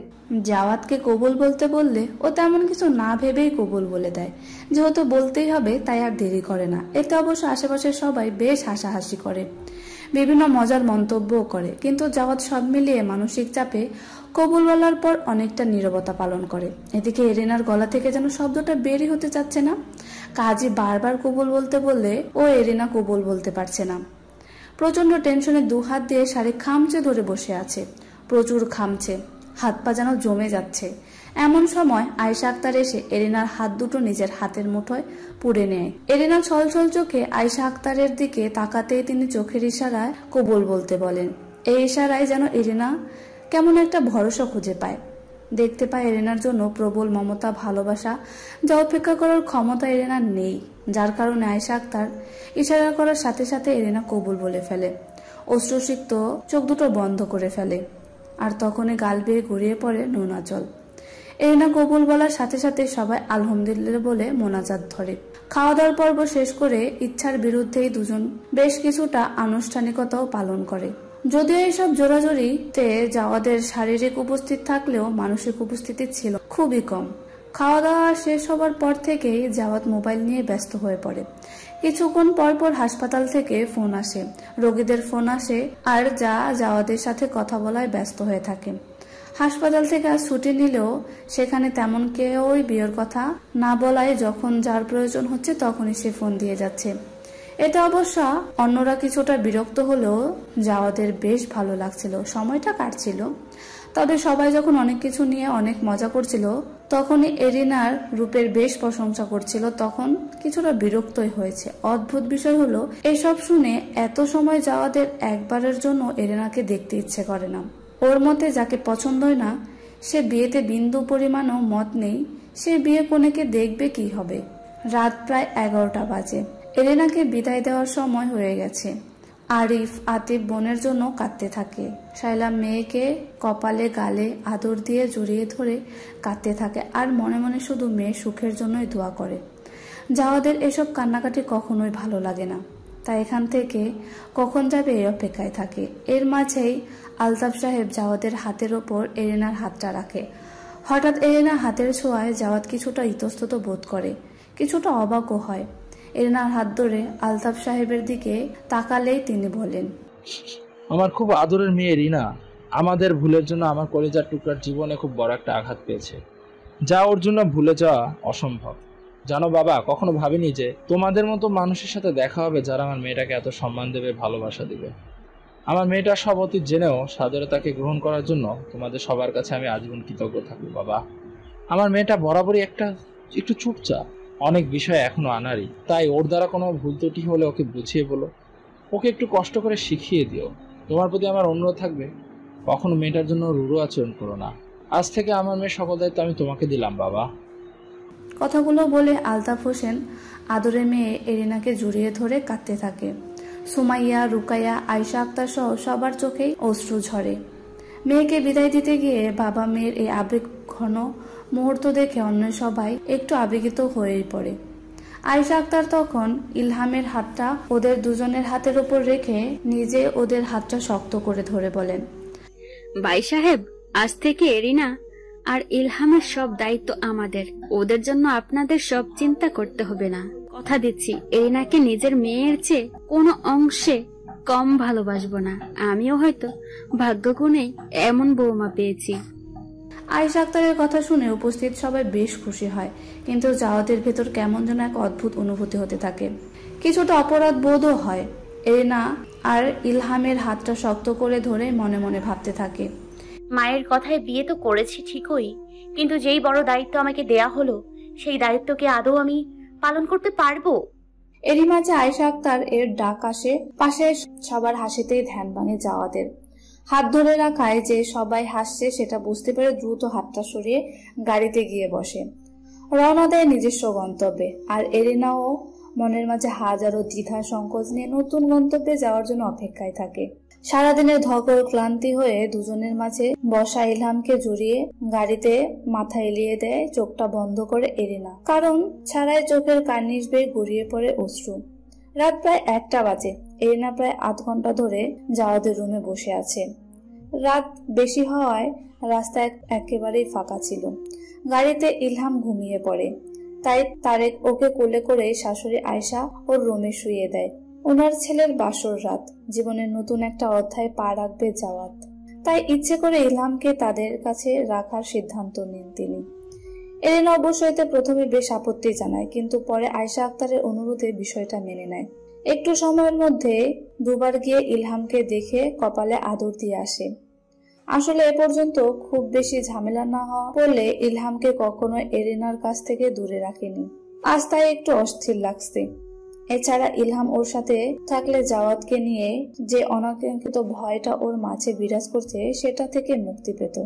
জাওয়াতকে কবুল বলতে বললে ও তেমন কিছু না ভেবেই কবুল বলে দেয়। যেহেতু বলতেই হবে তাই আর দেরি করে না। এতে অবশ্য আশেপাশের সবাই বেশ হাসাহাসি করে, বিভিন্ন মজার মন্তব্যও করে, কিন্তু জাওয়াত সব মিলিয়ে মানসিক চাপে কবুল বলার পর অনেকটা নীরবতা পালন করে। এদিকে এরিনার গলা থেকে যেন শব্দটা বেরই হতে চাচ্ছে না। কাজী বারবার কবুল বলতে বললে ও এরিনা কবুল বলতে পারছে না। প্রচন্ড টেনশনে দু হাত দিয়ে শাড়ি খামচে ধরে বসে আছে, প্রচুর খামছে, হাত পা যেন জমে যাচ্ছে। এমন সময় আয়েশা আক্তার এসে এরিনার হাত দুটো নিজের হাতের মুঠোয় পুড়ে নেয়। এরিনা ছলছল চোখে আয়েশা আক্তারের দিকে তাকাতেই তিনি চোখের ইশারায় কবুল বলতে বলেন। এই ইশারায় যেন এরিনা কেমন একটা ভরসা খুঁজে পায়। দেখতে পায় এরিনার জন্য প্রবল মমতা, ভালোবাসা, যা অপেক্ষা করার ক্ষমতা এরিনার নেই, যার কারণে আয়েশা আক্তার ইশারা করার সাথে সাথে এরিনা কবুল বলে ফেলে। অশ্রুসিক্ত চোখ দুটো বন্ধ করে ফেলে, আর তখনই গাল বেয়ে গড়িয়ে পড়ে নোনা জল। এরিনা কবুল বলার সাথে সাথে সবাই আলহামদুলিল্লাহ বলে মোনাজাত ধরে। খাওয়া দাওয়ার পর্ব শেষ করে ইচ্ছার বিরুদ্ধেই দুজন বেশ কিছুটা আনুষ্ঠানিকতাও পালন করে। যদিও এইসব জোরাজোরিতে জাওয়াদের শারীরিক উপস্থিত থাকলেও মানসিক উপস্থিতি ছিল খুবই কম। খাওয়া দাওয়া শেষ হবার পর থেকেই জাওয়াত মোবাইল নিয়ে ব্যস্ত হয়ে পড়ে। কিছুক্ষণ পর পর হাসপাতাল থেকে ফোন আসে, রোগীদের ফোন আসে, আর যা জাওয়াদের সাথে কথা বলায় ব্যস্ত হয়ে থাকে। হাসপাতাল থেকে আজ ছুটি নিলেও সেখানে তেমন কেউই বিয়ের কথা না বলায় যখন যার প্রয়োজন হচ্ছে তখনই সে ফোন দিয়ে যাচ্ছে। এতে অবশ্য অন্যরা কিছুটা বিরক্ত হলেও জাওয়াদের বেশ ভালো লাগছিল, সময়টা কাটছিল। তবে সবাই যখন অনেক কিছু নিয়ে অনেক মজা করছিল, তখনই এরিনার রূপের বেশ প্রশংসা করছিল, তখন কিছুটা বিরক্তই হয়েছে। অদ্ভুত বিষয় হলো এসব শুনে এত সময় জাওয়াদের একবারের জন্য এরিনাকে দেখতে ইচ্ছে করে না। ওর মতে যাকে পছন্দই না, সে বিয়েতে বিন্দু পরিমাণও মত নেই, সে বিয়ে কনেকে দেখবে কি হবে। রাত প্রায় 11টা বাজে। এরিনাকে বিদায় দেওয়ার সময় হয়ে গেছে। আরিফ, আতিফ বোনের জন্য কাঁদতে থাকে। শাইলা মেয়েকে কপালে গালে আদর দিয়ে জড়িয়ে ধরে কাঁদতে থাকে, আর মনে মনে শুধু মেয়ের সুখের জন্যই দোয়া করে। জাওয়াদের এসব কান্নাকাটি কখনোই ভালো লাগে না, তাই এখান থেকে কখন যাবে এই অপেক্ষায় থাকে। এর মাঝেই আলতাফ সাহেব জাওয়াদের হাতের ওপর এরিনার হাতটা রাখে। হঠাৎ এরিনার হাতের ছোঁয়ায় জাওয়াত কিছুটা ইতস্তত বোধ করে, কিছুটা অবাকও হয়। এরিনার হাত ধরে আলতাফ সাহেবের দিকে তাকালেই তিনি বলেন, আমার খুব আদরের মেয়ে রিনা আমাদের ভুলের জন্য আমার কলিজার টুকরার জীবনে খুব বড় একটা আঘাত পেয়েছে, যা ওর জন্য ভুলে যাওয়া অসম্ভব। জানো বাবা, কখনো ভাবিনি যে তোমাদের মতো মানুষের সাথে দেখা হবে যারা আমার মেয়েটাকে এত সম্মান দেবে, ভালোবাসা দিবে। আমার মেয়েটা সব অতীত জেনেও সাদরতাকে গ্রহণ করার জন্য তোমাদের সবার কাছে আমি আজীবন কৃতজ্ঞ থাকবো বাবা। আমার মেয়েটা বরাবরই একটু চুপচাপ, অনেক বিষয় এখনো আনারি, তাই ওর দ্বারা কোনো ভুল ত্রুটি হলে ওকে বুঝিয়ে বলো, ওকে একটু কষ্ট করে শিখিয়ে দিও। তোমার প্রতি আমার অনুরোধ থাকবে, কখনো মেয়েটার জন্য রূঢ় আচরণ করো না। আজ থেকে আমার মেয়ের সকল দায়িত্ব আমি তোমাকে দিলাম বাবা। কথাগুলো বলে আলতাফ হোসেন আদরের মেয়ে এরিনাকে জড়িয়ে ধরে কাঁদতে থাকে। সুমাইয়া, রুকাইয়া, আয়েশা আক্তার সহ সবার চোখেই অশ্রু ঝরে। মেয়েকে বিদায় দিতে গিয়ে বাবা মেয়ের এই আবেগ ঘন মুহূর্ত দেখে অন্য সবাই একটু আবেগিত হয়েই পড়ে। আয়েশা আক্তার তখন ইলহামের হাতটা ওদের দুজনের হাতের উপর রেখে নিজে ওদের হাতটা শক্ত করে ধরে বলেন, ভাই সাহেব, আজ থেকে এরিনা আর ইলহামের সব দায়িত্ব আমাদের। ওদের জন্য আপনাদের সব চিন্তা করতে হবে না। কথা দিচ্ছি, এরিনাকে নিজের মেয়ের চেয়ে কোনো অংশে কম ভালোবাসবো না। আমিও হয়তো ভাগ্যগুণেই এমন বৌমা পেয়েছি। আয়েশা আক্তারের কথা শুনে উপস্থিত সবাই বেশ খুশি হয়, কিন্তু জাওয়াদের ভেতর কেমন যেন এক অদ্ভুত অনুভূতি হতে থাকে, কিছুটা অপরাধ বোধও হয়। এরিনা আর ইলহামের হাতটা শক্ত করে ধরে মনে মনে ভাবতে থাকে, মায়ের কথায় বিয়ে তো করেছি ঠিকই, কিন্তু যেই বড় দায়িত্ব আমাকে দেয়া হলো সেই দায়িত্বকে আদৌ আমি পালন করতে পারবো? এরই মাঝে আয়েশা আক্তার এর ডাক আসে। পাশে সবার হাসিতেই ধ্যান ভাঙে জাওয়াদের। হাত ধরে রাখায় যে সবাই হাসছে সেটা বুঝতে পেরে দ্রুত হাতটা সরিয়ে গাড়িতে গিয়ে বসে। রওনা দেয় নিজস্ব গন্তব্যে। আর এরিনাও মনের মাঝে হাজারো দ্বিধা সংকোচ নিয়ে নতুন গন্তব্যে যাওয়ার জন্য অপেক্ষায় থাকে। সারাদিনের ধকল ক্লান্তি হয়ে দুজনের মাঝে বসা ইলহামকে জড়িয়ে গাড়িতে মাথা এলিয়ে দেয়, চোখটা বন্ধ করে এরিনা। কারণ ছাড়াই চোখের কার্নিশ বেয়ে গড়িয়ে পড়ে অশ্রু। রাত প্রায় 1টা বাজে। এরিনা প্রায় আধ ঘন্টা ধরে জাওয়াদের রুমে বসে আছে। রাত বেশি হওয়ায় রাস্তা একেবারেই ফাঁকা ছিল। গাড়িতে ইলহাম ঘুমিয়ে পড়ে। তাই তারেক ওকে কোলে করে শাশুড়ি আয়েশা ওর রুমে শুইয়ে দেয়। ওনার ছেলের বাসর রাত, জীবনের নতুন একটা অধ্যায় পা রাখবে জাওয়াত। তাই ইচ্ছে করে ইলহামকে তাদের কাছে রাখার সিদ্ধান্ত নেন তিনি। এরিনা অবশ্য এতে প্রথমে বেশ আপত্তি জানায়, কিন্তু পরে আয়েশা আক্তারের অনুরোধে বিষয়টা মেনে নেয়। একটু সময়ের মধ্যে দুবার গিয়ে ইলহামকে দেখে কপালে আদর দিয়ে আসে। আসলে এ পর্যন্ত খুব বেশি ঝামেলা না হওয়া বলে ইলহামকে কখনো এরিনার কাছ থেকে দূরে রাখেনি। আজ তাই একটু অস্থির লাগছে। এছাড়া ইলহাম ওর সাথে থাকলে জাওয়াতকে নিয়ে যে অনাকাঙ্ক্ষিত ভয়টা ওর মাঝে বিরাজ করছে সেটা থেকে মুক্তি পেত।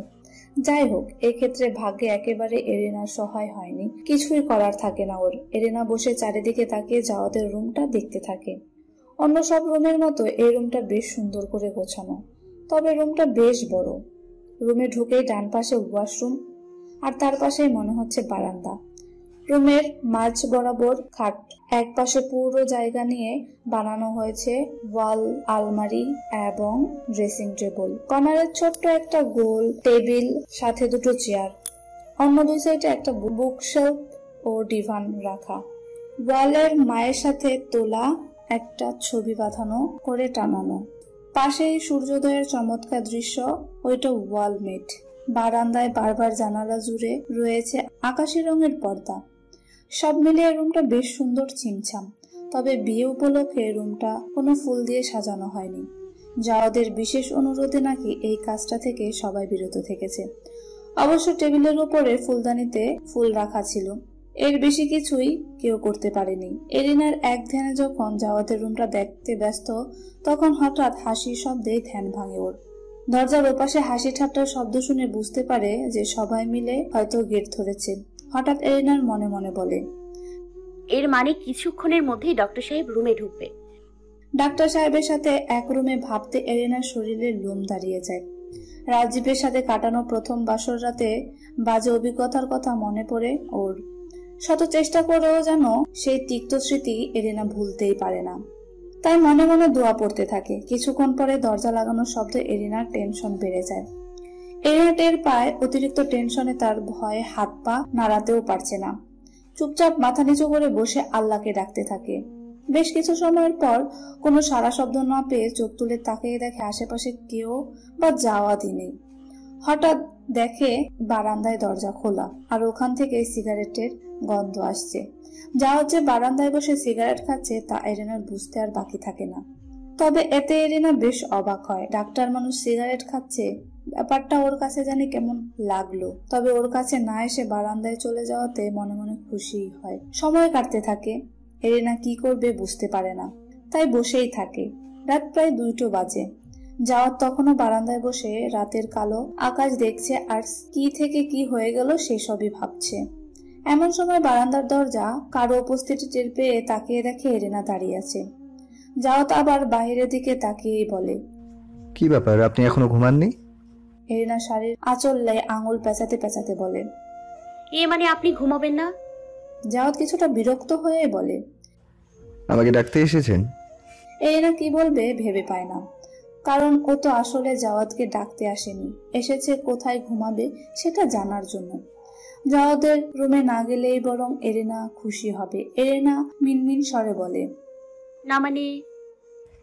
যাই হোক, এক্ষেত্রে ভাগ্যে একেবারে এরিনার সহায় হয়নি। কিছুই করার থাকে না ওর। এরিনা বসে চারিদিকে তাকিয়ে জাওয়াতের রুমটা দেখতে থাকে। অন্য সব রুমের মতো এই রুমটা বেশ সুন্দর করে গোছানো, তবে রুমটা বেশ বড়। রুমে ঢুকেই ডান পাশে ওয়াশরুম আর তার পাশেই মনে হচ্ছে বারান্দা। রুমের মাঝ বরাবর খাট, এক পাশে পুরো জায়গা নিয়ে বানানো হয়েছে ওয়াল আলমারি এবং ড্রেসিং টেবিল। কর্নারে ছোট্ট একটা গোল টেবিল, সাথে দুটো চেয়ার। অন্য দুই সাইডে একটা বুকশেলফ ও ডিভান রাখা। ওয়ালের মায়ের সাথে তোলা একটা ছবি বাঁধানো করে টানানো। পাশেই সূর্যোদয়ের চমৎকার দৃশ্য, ওইটা ওয়ালমেট। বারান্দায় বারবার জানালা জুড়ে রয়েছে আকাশি রঙের পর্দা। সব মিলিয়ে রুমটা বেশ সুন্দর ছিমছাম। তবে বিয়ে উপলক্ষে রুমটা কোনো ফুল দিয়ে সাজানো হয়নি। জাওয়াদের বিশেষ অনুরোধে নাকি এই কাজটা থেকে সবাই বিরত থেকেছে। অবশ্য টেবিলের উপরে ফুলদানিতে ফুল রাখা ছিল। এর বেশি কিছুই কেউ করতে পারেনি। এরিনার এক ধ্যানে যখন জাওয়াদের রুমটা দেখতে ব্যস্ত, তখন হঠাৎ হাসির শব্দে ধ্যান ভাঙে ওর। দরজার ওপাশে হাসি ঠাট্টার শব্দ শুনে বুঝতে পারে যে সবাই মিলে হয়তো গেট ধরেছে। হঠাৎ এরিনার মনে মনে বলে, এর মানে কিছুক্ষণের মধ্যেই ডক্টর সাহেব রুমে ঢুকবে। ডাক্তার সাহেবের সাথে এক রুমে ভাবতে এরিনার শরীরের লোম দাঁড়িয়ে যায়। রাজীবের সাথে কাটানো প্রথম বাসর রাতে বাজে অভিজ্ঞতার কথা মনে পড়ে ওর। শত চেষ্টা করেও যেন সেই তিক্ত স্মৃতি এরিনা ভুলতেই পারে না। তাই মনে মনে দোয়া পড়তে থাকে। কিছুক্ষণ পরে দরজা লাগানোর শব্দে এরিনার টেনশন বেড়ে যায়। এরিনা টের পায় অতিরিক্ত টেনশনে তার ভয়ে হাত পা নাড়াতেও পারছে না। চুপচাপ মাথা নিচু করে বসে আল্লাহকে ডাকতে থাকে। বেশ কিছু সময়ের পর কোনো সারা শব্দ না পেয়ে চোখ তুলে তাকিয়ে দেখে আশেপাশে কেউ বা যাওয়াতই নেই। হঠাৎ দেখে বারান্দায় দরজা খোলা, আর ওখান থেকে সিগারেটের গন্ধ আসছে। জাওয়াত যে বারান্দায় বসে সিগারেট খাচ্ছে তা এরিনার বুঝতে আর বাকি থাকে না। তবে এতে এরিনা বেশ অবাক হয়। ডাক্তার মানুষ সিগারেট খাচ্ছে, ব্যাপারটা ওর কাছে জানি কেমন লাগলো। তবে ওর কাছে না এসে বারান্দায় চলে যাওয়াতে মনে মনে খুশি হয়। সময় কাটতে থাকে। এরিনা কি করবে বুঝতে পারে না, তাই বসেই থাকে। রাত প্রায় 2টো বাজে। জাওয়াত তখনও বারান্দায় বসে রাতের কালো আকাশ দেখছে আর কি থেকে কি হয়ে গেল সেসবই ভাবছে। এমন সময় বারান্দার দরজা কারো উপস্থিতি টের পেয়ে তাকিয়ে দেখে এরিনা দাঁড়িয়ে আছে। জাওয়াত আবার বাইরের দিকে তাকিয়েই বলে, কি ব্যাপার, আপনি এখনো ঘুমাননি? এরিনা শাড়ির আঁচলে আঙুল পেঁচাতে পেঁচাতে বলে, এ মানে আপনি ঘুমাবেন না? জাওয়াত কিছুটা বিরক্ত হয়ে বলে, আমাকে ডাকতে এসেছেন? এরিনা কি বলবে ভেবে পায় না। কারণ ও তো আসলে জাওয়াতকে ডাকতে আসেনি, এসেছে কোথায় ঘুমাবে সেটা জানার জন্য। জাওয়াতের রুমে না গেলেই বরং এরিনা খুশি হবে। এরিনা মিনমিন স্বরে বলে, না মানে?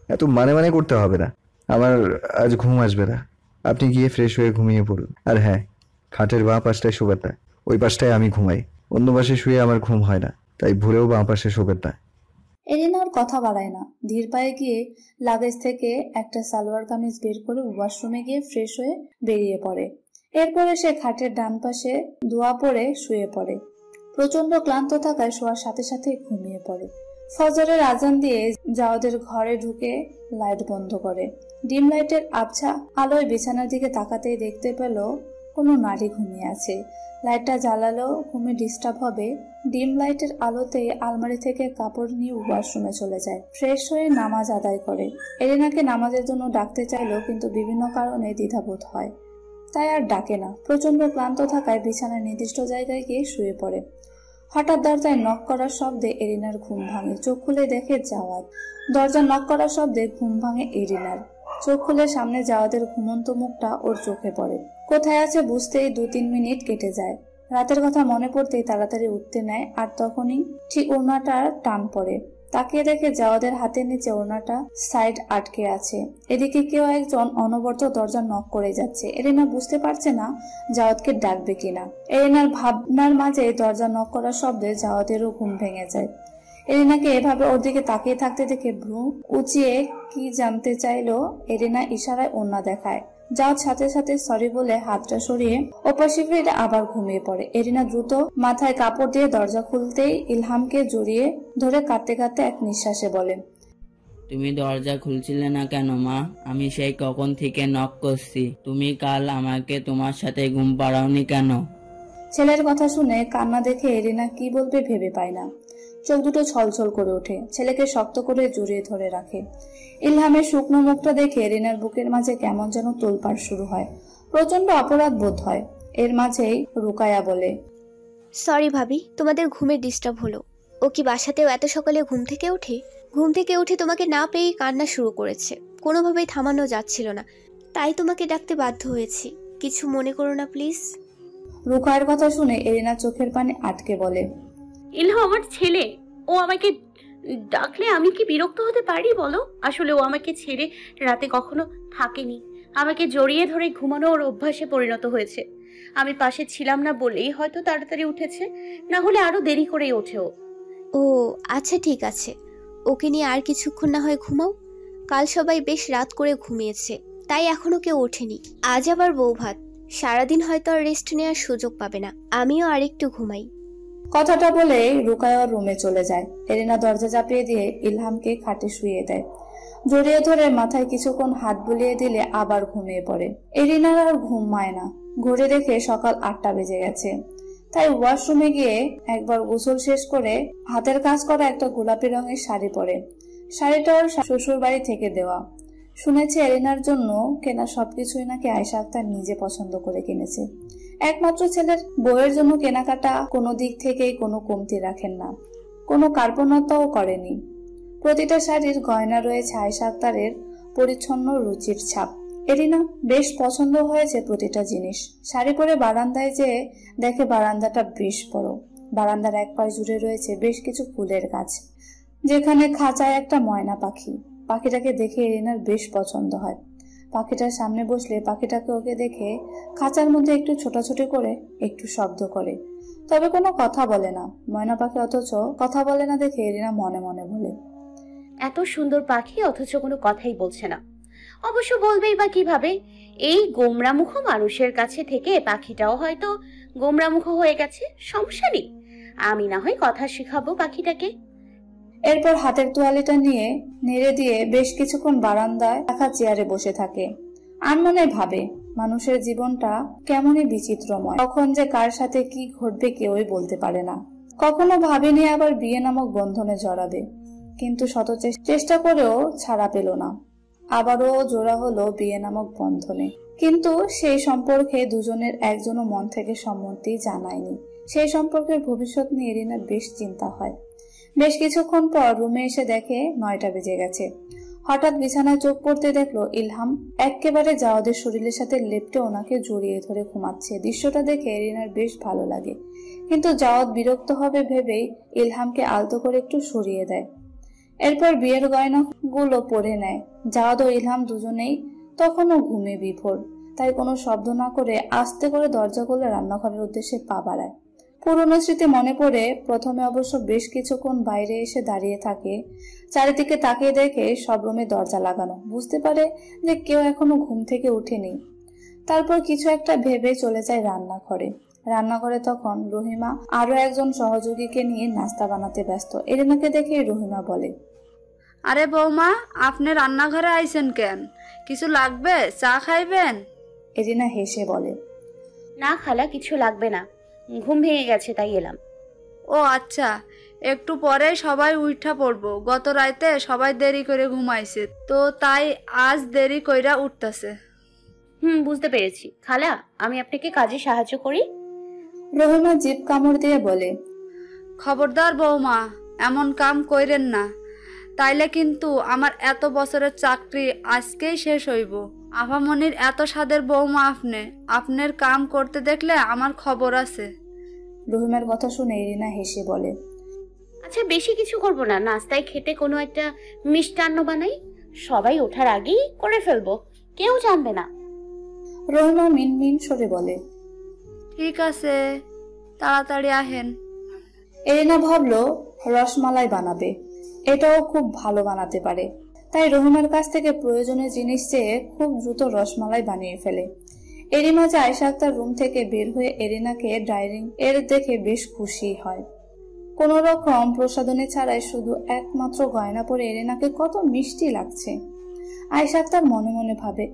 এত মানে মানে করতে হবে না, আমার আজ ঘুম আসবে না। আপনি গিয়ে ফ্রেশ হয়ে ঘুমিয়ে পড়ুন। আর হ্যাঁ, খাটের বাঁ পাশটায় শোবেন না, ওই পাশটায় আমি ঘুমাই। অন্য পাশে শুয়ে আমার ঘুম হয় না, তাই ভুলেও বাঁ পাশে শোবেন না। এরিনা আর কথা বাড়ায় না। ধীর পায়ে গিয়ে লাগেজ থেকে একটা সালোয়ার কামিজ বের করে ওয়াশরুমে গিয়ে ফ্রেশ হয়ে বেরিয়ে পড়ে। এরপরে সে খাটের ডান পাশে দোয়া পড়ে শুয়ে পড়ে। প্রচন্ড ক্লান্ত থাকায় শোয়ার সাথে সাথে ঘুমিয়ে পড়ে। ফজরের আজান দিয়ে জাওয়াদের ঘরে ঢুকে লাইট বন্ধ করে। ডিম লাইটের আবছা আলোয় বিছানার দিকে তাকাতেই দেখতে পেল কোনো নারী ঘুমিয়ে আছে। লাইটটা জ্বালালেও ঘুমে ডিস্টার্ব হবে। ডিম লাইটের আলোতেই আলমারি থেকে কাপড় নিয়ে ওয়াশরুমে চলে যায়। ফ্রেশ হয়ে নামাজ আদায় করে। এরিনাকে নামাজের জন্য ডাকতে চাইলো, কিন্তু বিভিন্ন কারণে দ্বিধাবোধ হয়, তাই আর ডাকে না। প্রচন্ড ক্লান্ত থাকায় বিছানার নির্দিষ্ট জায়গায় গিয়ে শুয়ে পড়ে। হঠাৎ দরজায় নক করার শব্দে এরিনার ঘুম ভাঙে। চোখ খুলে দেখে জাওয়াদ। দরজা নক করার শব্দে ঘুম ভাঙে এরিনার। চোখ খুলে সামনে জাওয়াদের ঘুমন্ত মুখটা ওর চোখে পড়ে। কোথায় আছে বুঝতেই 2-3 মিনিট কেটে যায়। রাতের কথা মনে পড়তেই তাড়াতাড়ি উঠতে নেয়, আর তখনই ঠিক ওড়নাটার টান পড়ে। তাকিয়ে দেখে জাওয়াদের হাতের নিচে ওড়নাটা সাইড আটকে আছে। এদিকে কেউ একজন অনবরত দরজা নক করে যাচ্ছে। এরিনা বুঝতে পারছে না জাওয়াদকে ডাকবে কিনা। এরিনার ভাবনার মাঝে দরজা নক করার শব্দে জাওয়াদেরও ঘুম ভেঙে যায়। এরিনাকে এভাবে ওর দিকে তাকিয়ে থাকতে দেখে ভ্রু উঁচিয়ে কি জানতে চাইলো। এরিনা ইশারায় ওড়না দেখায়। জাওয়াদ সাথে সাথে সরি বলে হাতটা সরিয়ে ওপাশে ফিরে আবার ঘুমিয়ে পড়ে। এরিনা দ্রুত মাথায় কাপড় দিয়ে দরজা খুলতেই ইলহামকে জড়িয়ে ধরে কাঁদতে কাঁদতে এক নিঃশ্বাসে বলে, তুমি দরজা খুলছিলে না কেন মা? আমি সেই কখন থেকে নক করছি। তুমি কাল আমাকে তোমার সাথে ঘুম পাড়াওনি কেন? ছেলের কথা শুনে কান্না দেখে এরিনা কি বলবে ভেবে পায় না। চোখ দুটো ছলছল করে ওঠে। ছেলেকে শক্ত করে জড়িয়ে ধরে রাখে। ইলহামের শুকনো মুখটা দেখে এরিনার বুকের মাঝে কেমন যেন তোলপাড় শুরু হয়। প্রচন্ড অপরাধ বোধ হয়। এর মাঝেই রুকায়া বলে, সরি ভাবি, তোমাদের ঘুমে ডিস্টার্ব হলো। ও কি বাসাতেও এত সকালে ঘুম থেকে ওঠে? ঘুম থেকে উঠে তোমাকে না পেয়ে কান্না শুরু করেছে। কোনোভাবেই থামানো যাচ্ছিল না, তাই তোমাকে ডাকতে বাধ্য হয়েছি। কিছু মনে করো না প্লিজ। রুকায়ার কথা শুনে এরিনা চোখের পানি আটকে বলে, ইলহা আমার ছেলে, ও আমাকে ডাকলে আমি কি বিরক্ত হতে পারি বলো? আসলে ও আমাকে ছেড়ে রাতে কখনো থাকেনি। আমাকে জড়িয়ে ধরে ঘুমানো ওর অভ্যাসে পরিণত হয়েছে। আমি পাশে ছিলাম না বলেই হয়তো তাড়াতাড়ি উঠেছে, না হলে আরো দেরি করেই ওঠে ও। ও আচ্ছা ঠিক আছে, ওকে নিয়ে আর কিছুক্ষণ না হয় ঘুমাও। কাল সবাই বেশ রাত করে ঘুমিয়েছে, তাই এখনো কেউ ওঠেনি। আজ আবার বউ ভাত, সারাদিন হয়তো আর রেস্ট নেওয়ার সুযোগ পাবে না। আমিও আরেকটু ঘুমাই। কথাটা বলে রুকায়া রুমে চলে যায়। এরিনা দরজা চাপিয়ে দিয়ে ইলহামকে খাটে শুয়ে দেয়। জড়িয়ে ধরে মাথায় কিছুক্ষণ হাত বুলিয়ে দিলে আবার ঘুমিয়ে পড়ে। এরিনার আর ঘুম মায় না। ঘুরে দেখে সকাল 8টা বেজে গেছে। তাই ওয়াশরুমে গিয়ে একবার গোসল শেষ করে হাতের কাজ করা একটা গোলাপি রঙের শাড়ি পরে। শাড়িটা ওর শ্বশুর বাড়ি থেকে দেওয়া। শুনেছে এরিনার জন্য কেনা সবকিছুই নাকি আয়েশা আক্তার নিজে পছন্দ করে কিনেছে। একমাত্র ছেলের বউয়ের জন্য কেনাকাটা কোনো দিক থেকেই কোনো কমতি রাখেন না, কোনো কার্পণ্যতাও করেনি। প্রতিটা শাড়ির গয়না রয়েছে আয়েশা আক্তারের পরিচ্ছন্ন রুচির ছাপ। এরিনা বেশ পছন্দ হয়েছে প্রতিটা জিনিস। শাড়ি পরে বারান্দায় যেয়ে দেখে বারান্দাটা বেশ বড়। বারান্দার এক পাশ জুড়ে রয়েছে বেশ কিছু ফুলের গাছ, যেখানে খাঁচায় একটা ময়না পাখি। পাখিটাকে দেখে এরিনার বেশ পছন্দ হয়। পাখিটার সামনে বসলে পাখিটাকে ওকে দেখে খাঁচার মধ্যে একটু ছোটাছুটি করে একটু শব্দ করে, তবে কোনো কথা বলে না। ময়না পাখি অথচ কথা বলে না দেখে এরিনা মনে মনে বলে, এত সুন্দর পাখি অথচ কোনো কথাই বলছে না। অবশ্য বলবেই বা কিভাবে? এই গোমরামুখ মানুষের কাছে থেকে পাখিটাও হয়তো গোমরামুখ হয়ে গেছে। সমস্যা নেই, আমি না হয় কথা শিখাবো পাখিটাকে। এরপর হাতের তোয়ালিটা নিয়ে নেড়ে দিয়ে বেশ কিছুক্ষণ বারান্দায় রাখা চেয়ারে বসে থাকে। আর মনে ভাবে মানুষের জীবনটা কেমনই বিচিত্রময়, কখন যে কার সাথে কি ঘটবে কেউই বলতে পারে না। কখনো ভাবেনি আবার বিয়ে নামক বন্ধনে জড়াবে, কিন্তু শত চেষ্টা করেও ছাড়া পেল না। আবারও জোড়া হলো বিয়ে নামক বন্ধনে, কিন্তু সেই সম্পর্কে দুজনের একজনও মন থেকে সম্মতি জানায়নি। সেই সম্পর্কের ভবিষ্যৎ নিয়ে এরিনার বেশ চিন্তা হয়। বেশ কিছুক্ষণ পর রুমে এসে দেখে 9টা বেজে গেছে। হঠাৎ বিছানায় চোখ পড়তে দেখলো ইলহাম একেবারে জাওয়াদের শরীরের সাথে লেপ্টে ওনাকে জড়িয়ে ধরে ঘুমাচ্ছে। দৃশ্যটা দেখে এরিনার বেশ ভালো লাগে, কিন্তু জাওয়াদ বিরক্ত হবে ভেবেই ইলহামকে আলতো করে একটু সরিয়ে দেয়। এরপর বিয়ের গয়নাগুলো পরে নেয়। জাওয়াদ ও ইলহাম দুজনেই তখনও ঘুমে বিভোর, তাই কোনো শব্দ না করে আস্তে করে দরজা খুলে রান্নাঘরের উদ্দেশ্যে পা বাড়ায়। পুরনো স্মৃতি মনে পড়ে। প্রথমে অবশ্য বেশ কিছুক্ষণ বাইরে এসে দাঁড়িয়ে থাকে। চারিদিকে তাকিয়ে দেখে সব রুমে দরজা লাগানো। বুঝতে পারে যে কেউ এখনো ঘুম থেকে উঠেনি। তারপর কিছু একটা ভেবে চলে যায় রান্নাঘরে। রান্নাঘরে তখন রহিমা আরো একজন সহযোগীকে নিয়ে নাস্তা বানাতে ব্যস্ত। এরিনাকে দেখে রহিমা বলে, আরে বৌমা, আপনি রান্নাঘরে আইছেন কেন? কিছু লাগবে? চা খাইবেন? এরিনা হেসে বলে, না খালা, কিছু লাগবে না, ঘুম ভেঙে গেছে তাই এলাম। ও আচ্ছা, একটু পরেই সবাই উঠা পড়বো। গত রাইতে সবাই দেরি করে ঘুমাইছে, তো তাই আজ দেরি কইরা উঠতেছে। বুঝতে পেরেছি খালা, আমি আপনাকে কাজে সাহায্য করি। রহিমা জিভ কামড় দিয়ে বলে, খবরদার বৌমা, এমন কাম কইরেন না, তাইলে কিন্তু আমার এত বছরের চাকরি আজকেই শেষ হইব। আফামনির এত স্বাদের বৌমা আপনি, আপনার কাম করতে দেখলে আমার খবর আছে। রহিমার কথা শুনে এরিনা হেসে বলে, আচ্ছা বেশি কিছু করব না, নাস্তায় খেতে কোনো একটা মিষ্টান্ন বানাই, সবাই ওঠার আগেই করে ফেলবো, কেউ জানবে না। রহিমা মিনমিন সরে বলে, ঠিক আছে, তাড়াতাড়ি আহেন। এরিনা ভাবলো রসমালাই বানাবে, এটাও খুব ভালো বানাতে পারে। তাই রহিমার কাছ থেকে প্রয়োজনীয় জিনিস চেয়ে খুব দ্রুত রসমালাই বানিয়ে ফেলে। এরই মাঝে আয়েশা আক্তার রুম থেকে বের হয়ে এরিনাকে ডাইনিং এর দেখে বেশ খুশি হয়। কোন রকম প্রসাধনী ছাড়াই শুধু একমাত্র গয়না পরে এরিনাকে কত মিষ্টি লাগছে। আয়েশা আক্তার মনে মনে ভাবে,